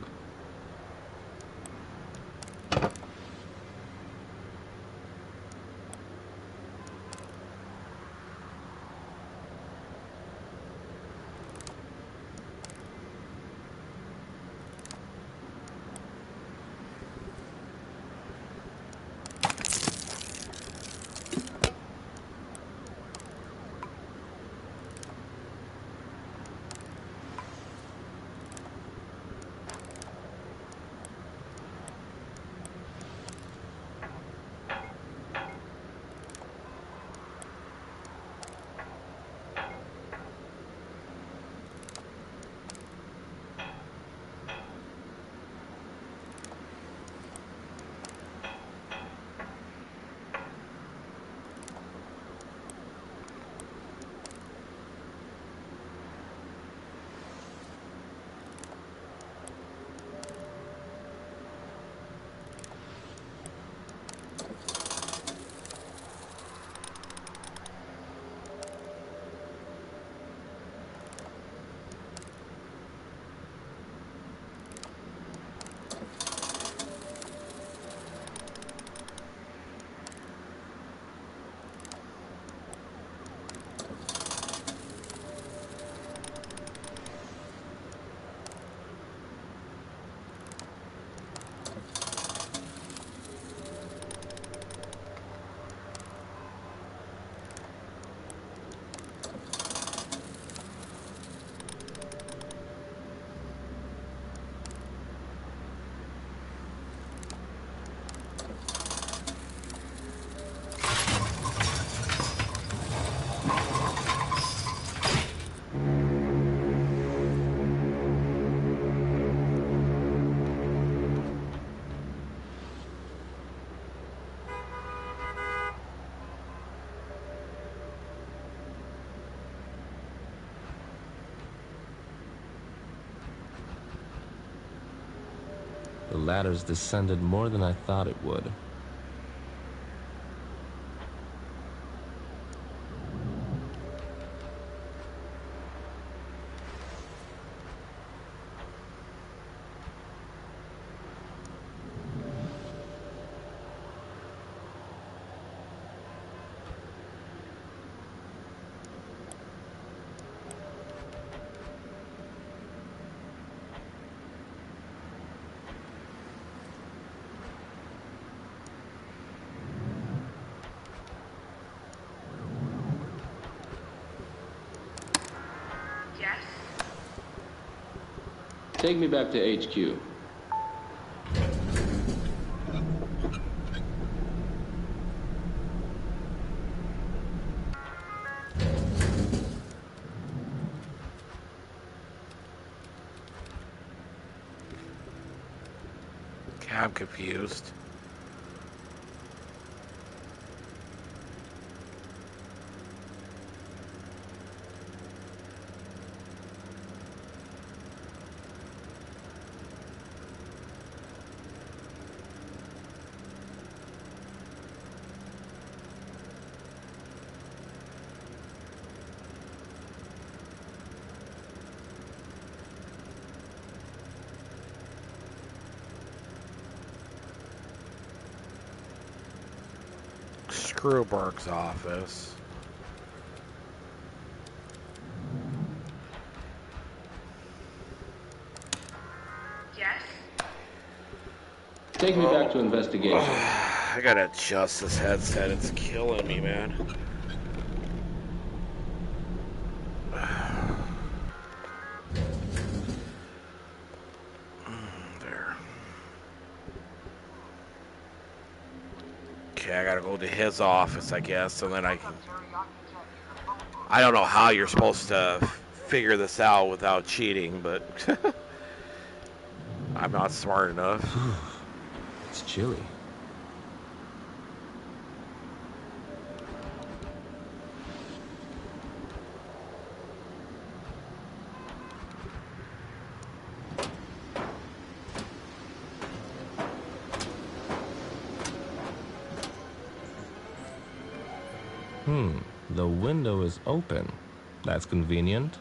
ladder's descended more than I thought it would. Take me back to HQ. Okay, I'm confused. Screwberg's office. Yes? Take me back to investigation. I gotta adjust this headset. It's killing me, man. There. Okay, I gotta go to his office, I guess, and then I can... I don't know how you're supposed to figure this out without cheating, but... I'm not smart enough. It's chilly. The window is open. That's convenient.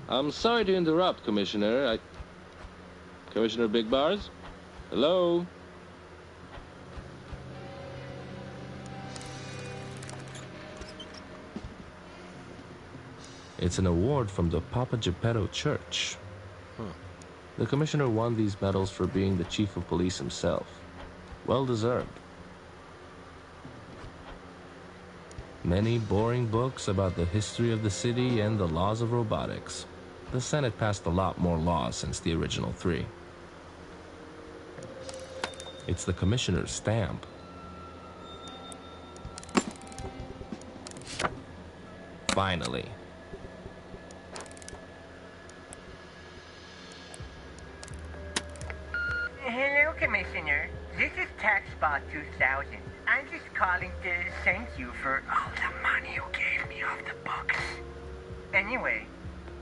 I'm sorry to interrupt, Commissioner. Commissioner Big Bars? Hello? It's an award from the Papa Geppetto Church. The commissioner won these medals for being the chief of police himself. Well deserved. Many boring books about the history of the city and the laws of robotics. The Senate passed a lot more laws since the original 3. It's the commissioner's stamp. Finally. Hello, Commissioner. This is TaxBot 2000. I'm just calling to thank you for all the money you gave me off the books. Anyway,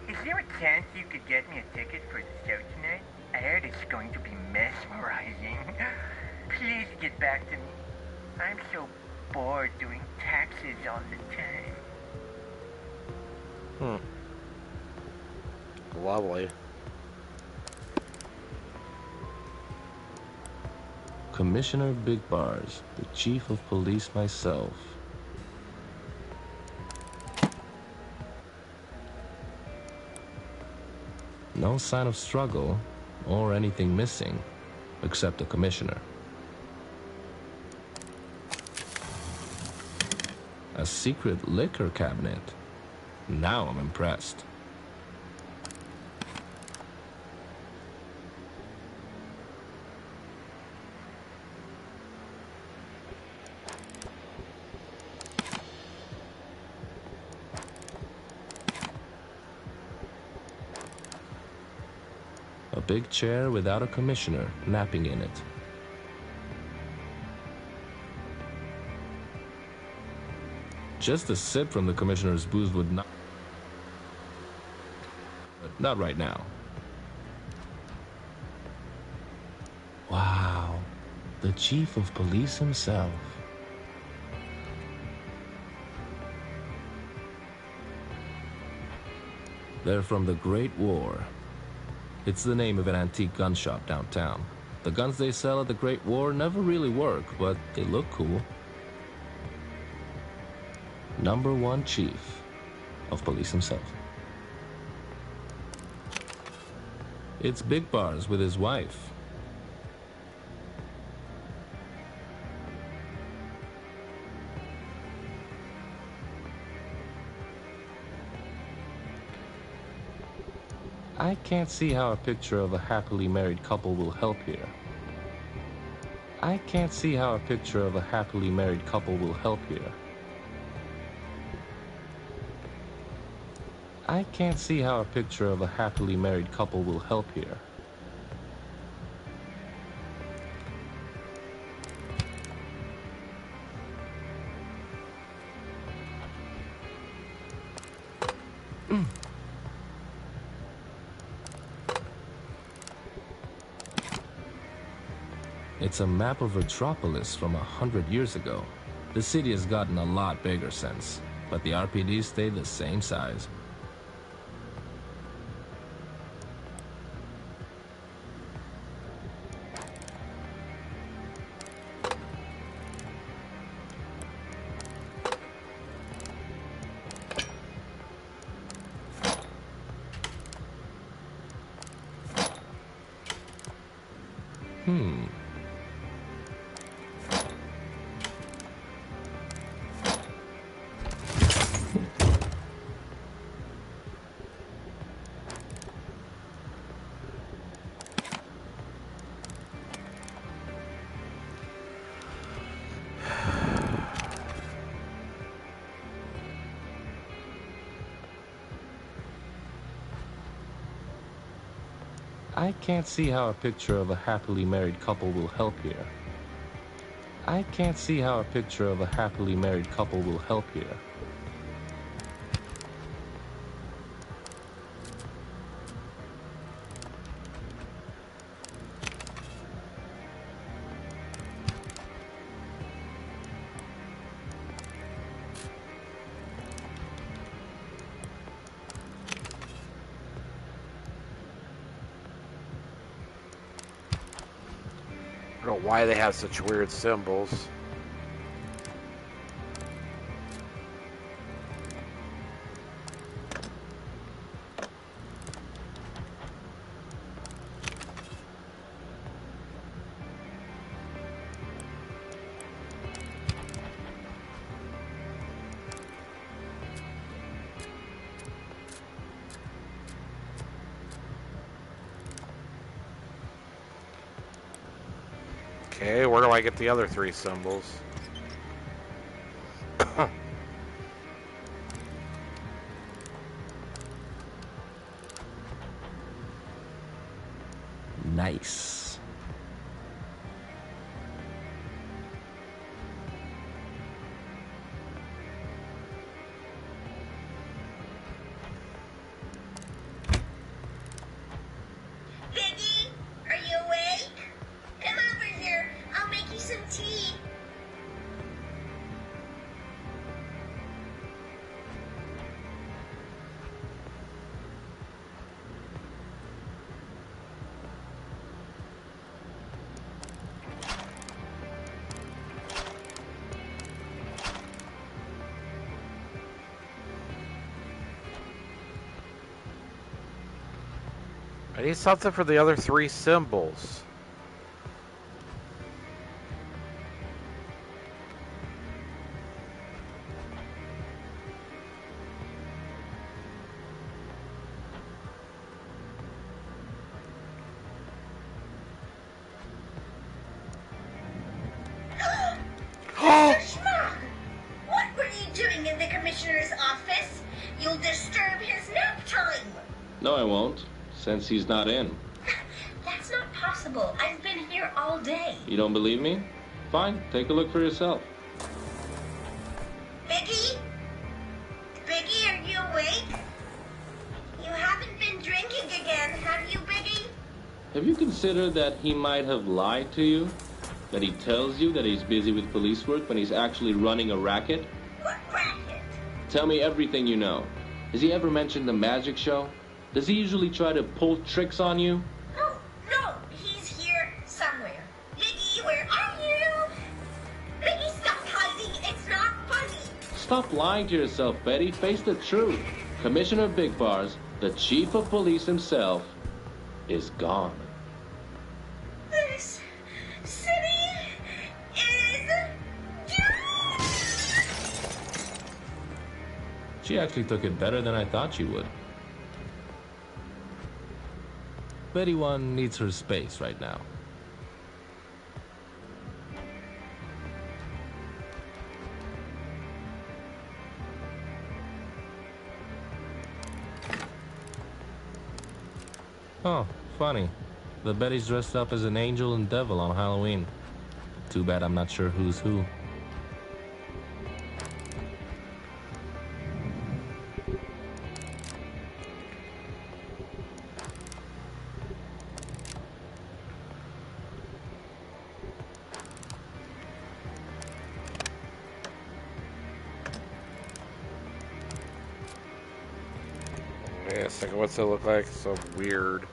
is there a chance you could get me a ticket for the show tonight? I heard it's going to be mesmerizing. Please get back to me. I'm so bored doing taxes all the time. Lovely. Commissioner Big Bars, the chief of police myself. No sign of struggle or anything missing, except the commissioner. A secret liquor cabinet. Now I'm impressed. A big chair without a commissioner napping in it. Just a sip from the commissioner's booze would not... But not right now. The chief of police himself. They're from the Great War. It's the name of an antique gun shop downtown. The guns they sell at the Great War never really work, but they look cool. Number 1 chief of police himself. It's Big Bars with his wife. I can't see how a picture of a happily married couple will help here. I can't see how a picture of a happily married couple will help here. I can't see how a picture of a happily married couple will help here. It's a map of Retropolis from 100 years ago. The city has gotten a lot bigger since, but the RPD stayed the same size. I can't see how a picture of a happily married couple will help here. I can't see how a picture of a happily married couple will help here. I don't know why they have such weird symbols. Okay, where do I get the other 3 symbols? Nice. Piggy, are you awake? Come over here. I'll make you some tea. I need something for the other 3 symbols. Mr. Schmuck! What were you doing in the commissioner's office? You'll disturb his nap time. No, I won't, since he's not in. That's not possible. I've been here all day. You don't believe me? Fine, take a look for yourself. Biggie? Biggie, are you awake? You haven't been drinking again, have you, Biggie? Have you considered that he might have lied to you? That he tells you that he's busy with police work when he's actually running a racket? What racket? Tell me everything you know. Has he ever mentioned the magic show? Does he usually try to pull tricks on you? No, he's here somewhere. Mickey, where are you? Mickey, stop hiding. It's not funny. Stop lying to yourself, Betty. Face the truth. Commissioner Big Bars, the chief of police himself, is gone. This city is doomed. She actually took it better than I thought she would. Betty One needs her space right now. Oh, funny. The Betty's dressed up as an angel and devil on Halloween. Too bad I'm not sure who's who. Wait a second, what's it look like? So weird.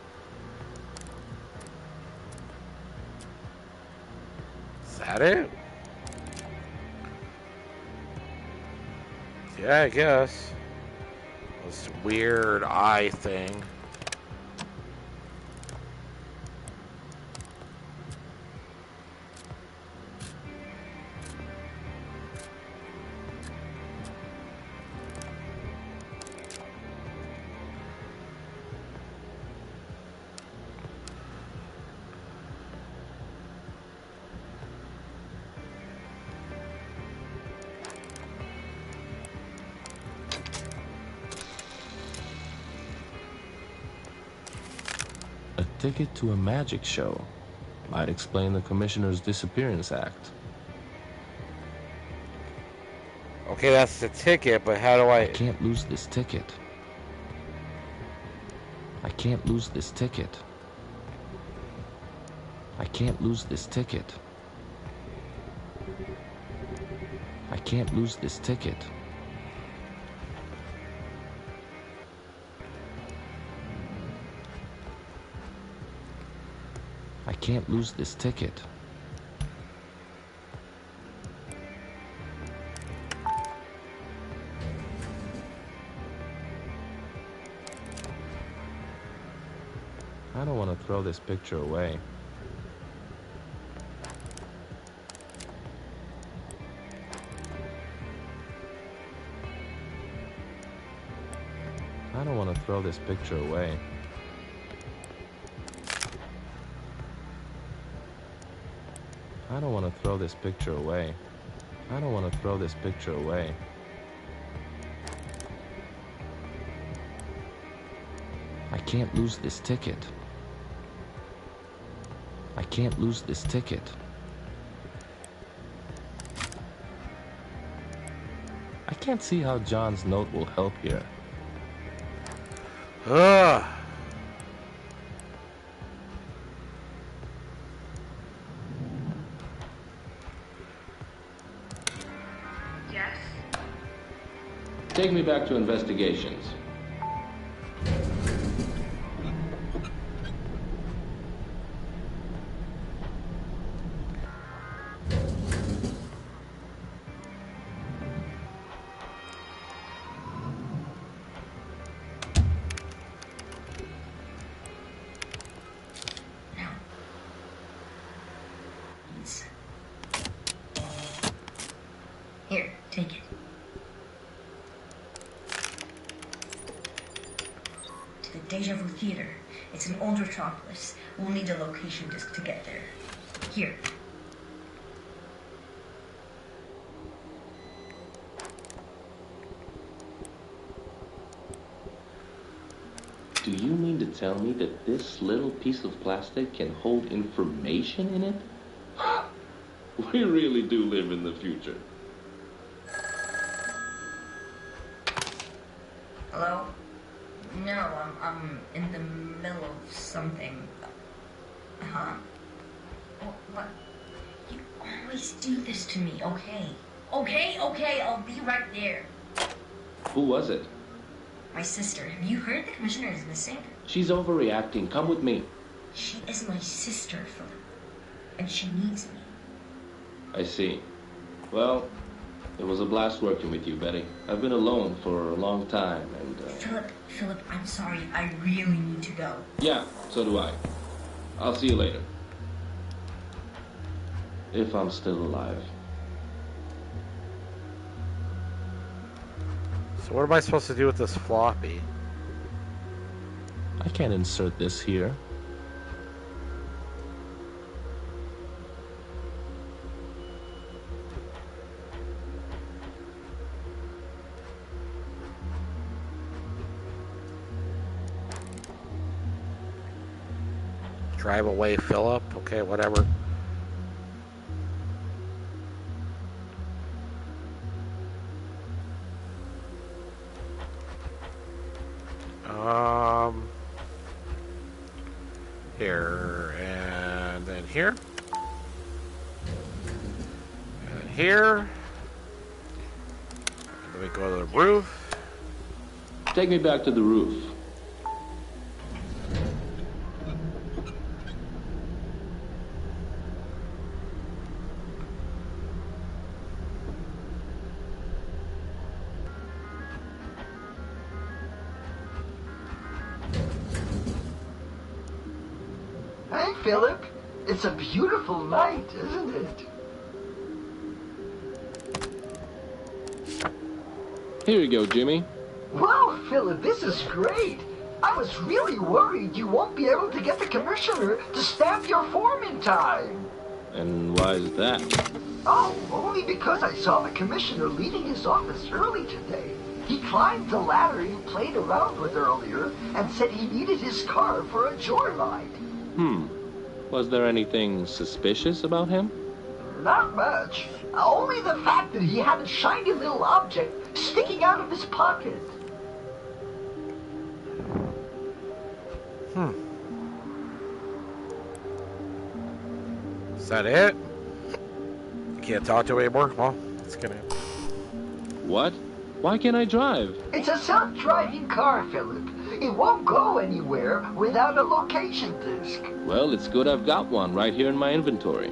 Is that it? Yeah, I guess. This weird eye thing. A ticket to a magic show might explain the Commissioner's Disappearance Act. Okay, that's the ticket, but how do I can't lose this ticket. I can't lose this ticket. I can't lose this ticket. I can't lose this ticket. I can't lose this ticket. I don't want to throw this picture away. I don't want to throw this picture away. I don't want to throw this picture away. I don't want to throw this picture away. I can't lose this ticket. I can't lose this ticket. I can't see how John's note will help here. Ugh. Yes? Take me back to investigations. Here, take it. To the Deja Vu Theater. It's an old Retropolis. We'll need a location disc to get there. Here. Do you mean to tell me that this little piece of plastic can hold information in it? We really do live in the future. Hello? No, I'm in the middle of something. Huh? What? You always do this to me, okay? Okay, I'll be right there. Who was it? My sister. Have you heard the commissioner is missing? She's overreacting. Come with me. She is my sister, Philip. And she needs me. I see. Well, it was a blast working with you, Betty. I've been alone for a long time, and... Philip, I'm sorry. I really need to go. Yeah, so do I. I'll see you later. If I'm still alive. So what am I supposed to do with this floppy? I can't insert this here. Drive away, Philip. Okay, whatever. Here, and then here. And here. Let me go to the roof. Take me back to the roof. Hey, Philip. It's a beautiful night, isn't it? Here you go, Jimmy. Wow, Philip, this is great. I was really worried you won't be able to get the commissioner to stamp your form in time. And why is that? Oh, only because I saw the commissioner leaving his office early today. He climbed the ladder you played around with earlier and said he needed his car for a joyride. Was there anything suspicious about him? Not much. Only the fact that he had a shiny little object sticking out of his pocket. Is that it? You can't talk to him anymore? Well, it's gonna... What? Why can't I drive? It's a self-driving car, Philip. It won't go anywhere without a location disc. Well, it's good I've got one right here in my inventory.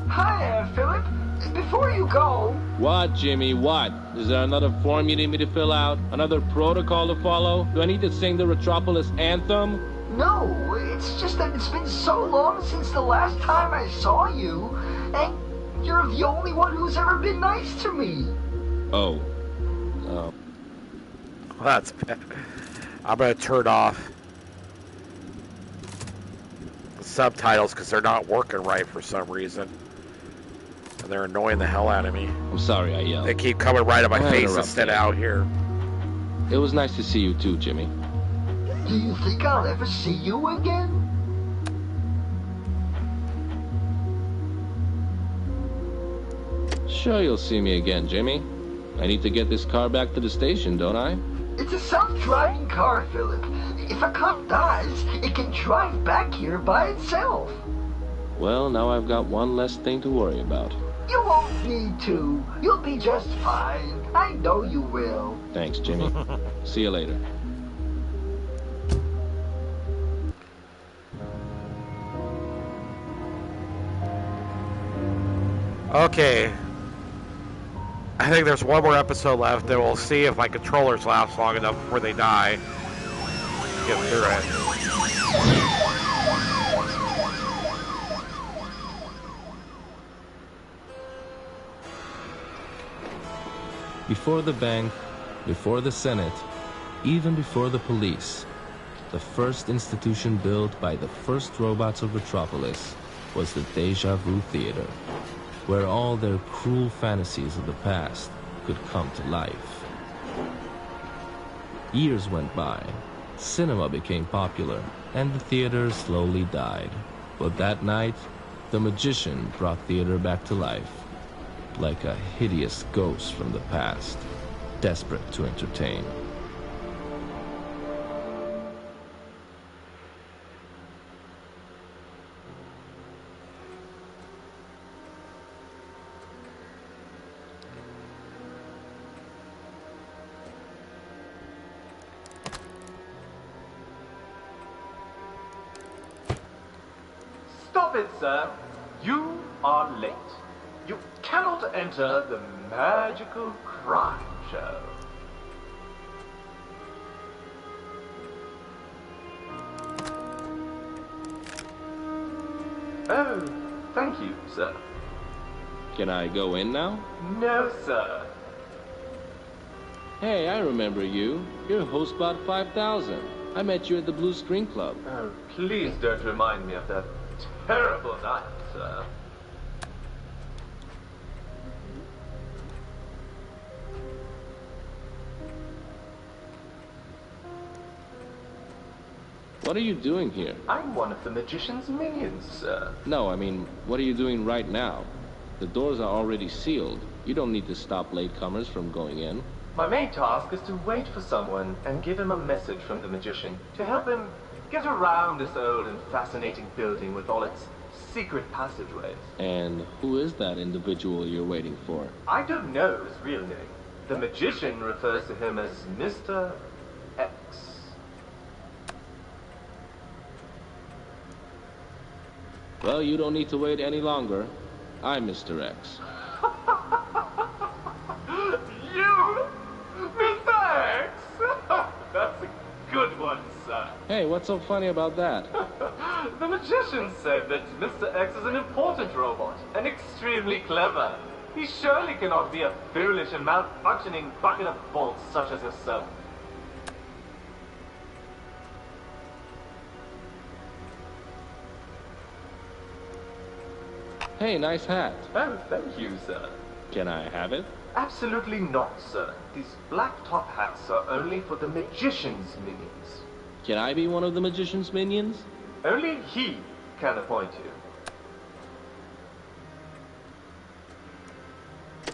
Hi, Philip. Before you go... What, Jimmy, what? Is there another form you need me to fill out? Another protocol to follow? Do I need to sing the Retropolis anthem? No, it's just that it's been so long since the last time I saw you, and you're the only one who's ever been nice to me. Oh. Well, that's bad. I'm gonna turn off the subtitles because they're not working right for some reason. And they're annoying the hell out of me. I'm sorry I yelled. They keep coming right at my face instead of out here. It was nice to see you too, Jimmy. Do you think I'll ever see you again? Sure you'll see me again, Jimmy. I need to get this car back to the station, don't I? It's a self-driving car, Philip. If a cop dies, it can drive back here by itself. Well, now I've got one less thing to worry about. You won't need to. You'll be just fine. I know you will. Thanks, Jimmy. See you later. Okay. I think there's one more episode left, and we'll see if my controllers last long enough before they die. Get through it. Before the bank, before the Senate, even before the police, the first institution built by the first robots of Retropolis was the Deja Vu Theater, where all their cruel fantasies of the past could come to life. Years went by, cinema became popular, and the theater slowly died. But that night, the magician brought theater back to life, like a hideous ghost from the past, desperate to entertain. Stop it, sir. You are late. You cannot enter the magical crime show. Oh, thank you, sir. Can I go in now? No, sir. Hey, I remember you. You're Hostbot 5000. I met you at the Blue String Club. Oh, please don't remind me of that terrible night, sir. What are you doing here? I'm one of the magician's minions, sir. No, I mean, what are you doing right now? The doors are already sealed. You don't need to stop latecomers from going in. My main task is to wait for someone and give him a message from the magician to help him get around this old and fascinating building with all its secret passageways. And who is that individual you're waiting for? I don't know his real name. The magician refers to him as Mr. X. Well, you don't need to wait any longer. I'm Mr. X. You? Mr. X? That's a good one, sir. Hey, what's so funny about that? The magician said that Mr. X is an important robot and extremely clever. He surely cannot be a foolish and malfunctioning bucket of bolts such as yourself. Hey, nice hat. Oh, thank you, sir. Can I have it? Absolutely not, sir. These black top hats are only for the magician's minions. Can I be one of the magician's minions? Only he can appoint you.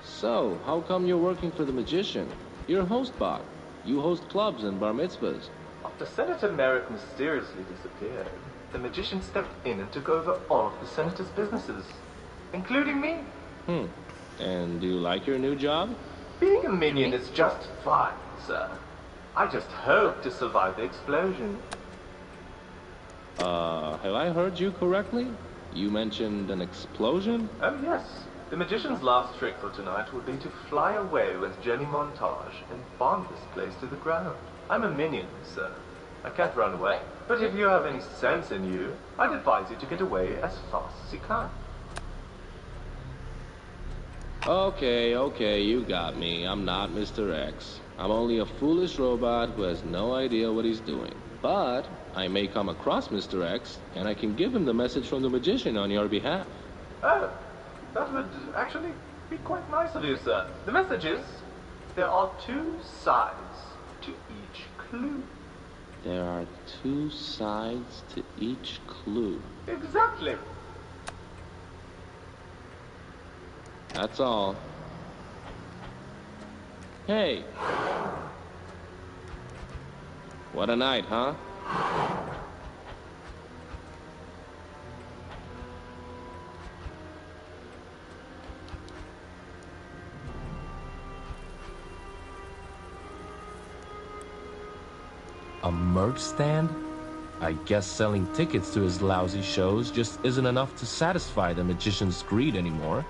So, how come you're working for the magician? You're a host bot. You host clubs and bar mitzvahs. After Senator Merrick mysteriously disappeared, the magician stepped in and took over all of the senator's businesses, including me. And do you like your new job? Being a minion is just fine, sir. I just hope to survive the explosion. Have I heard you correctly? You mentioned an explosion? Oh, yes. The magician's last trick for tonight would be to fly away with Jenny Montage and bomb this place to the ground. I'm a minion, sir. I can't run away. But if you have any sense in you, I'd advise you to get away as fast as you can. Okay, you got me. I'm not Mr. X. I'm only a foolish robot who has no idea what he's doing. But I may come across Mr. X, and I can give him the message from the magician on your behalf. Oh, that would actually be quite nice of you, sir. The message is, there are two sides to each clue. There are two sides to each clue. Exactly. That's all. Hey! What a night, huh? A merch stand? I guess selling tickets to his lousy shows just isn't enough to satisfy the magician's greed anymore.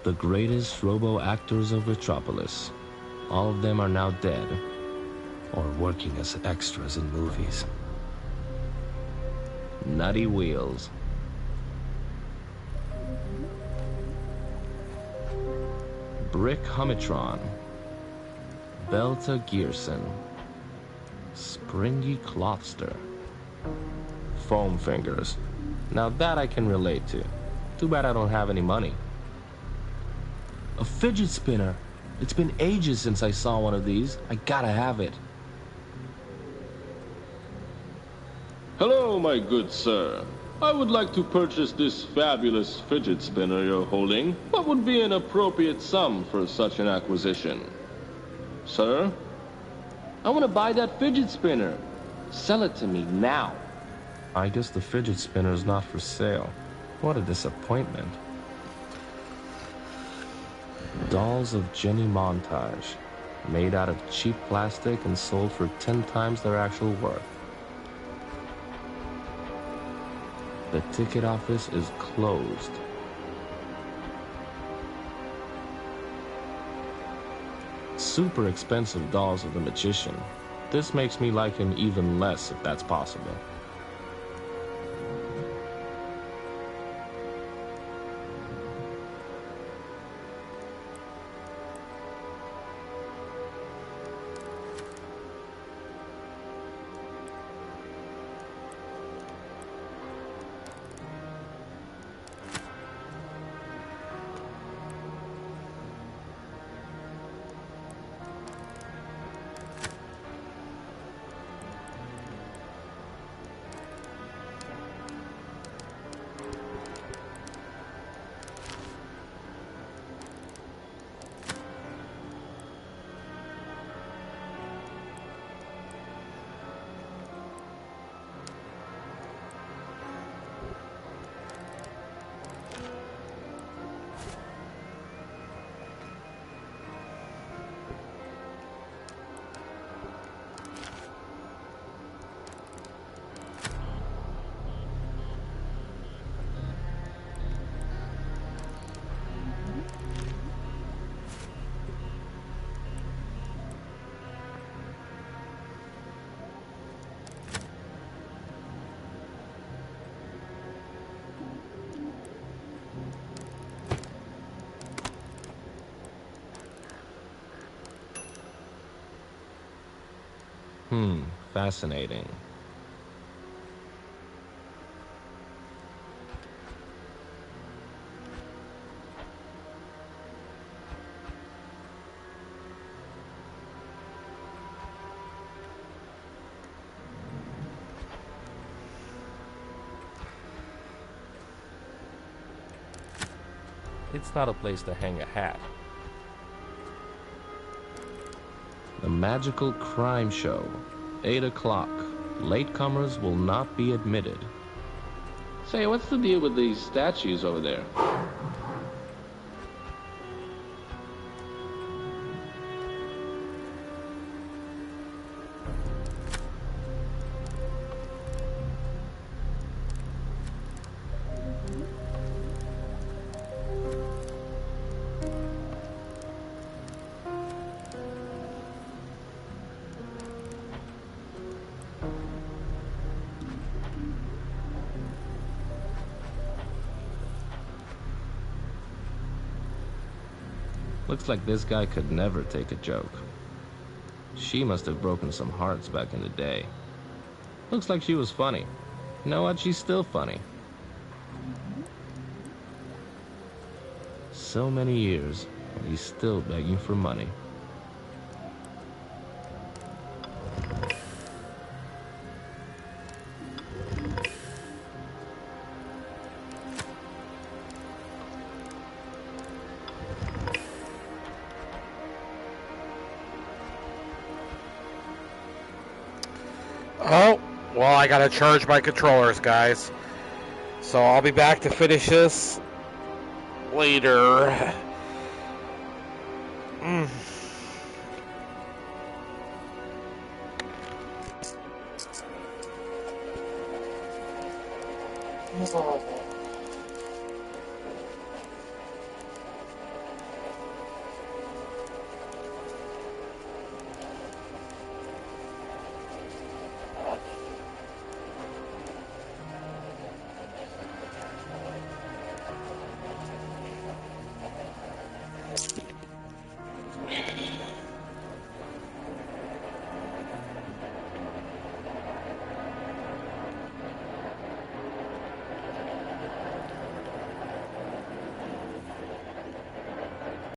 The greatest robo-actors of Retropolis. All of them are now dead, or working as extras in movies. Nutty Wheels. Brick Hummitron. Belta Gearson. Springy Clothster. Foam Fingers. Now that I can relate to. Too bad I don't have any money. A fidget spinner. It's been ages since I saw one of these. I gotta have it. Hello, my good sir. I would like to purchase this fabulous fidget spinner you're holding. What would be an appropriate sum for such an acquisition? Sir? I want to buy that fidget spinner. Sell it to me now. I guess the fidget spinner is not for sale. What a disappointment. Dolls of Jenny Montage. Made out of cheap plastic and sold for 10 times their actual worth. The ticket office is closed. Super expensive dolls of the magician. This makes me like him even less, if that's possible. Fascinating. It's not a place to hang a hat. The Magical Crime Show, 8 o'clock. Latecomers will not be admitted. Say, what's the deal with these statues over there? Looks like this guy could never take a joke. She must have broken some hearts back in the day. Looks like she was funny. You know what? She's still funny. So many years, and he's still begging for money. Oh, well, I gotta charge my controllers, guys. So I'll be back to finish this later. Oh.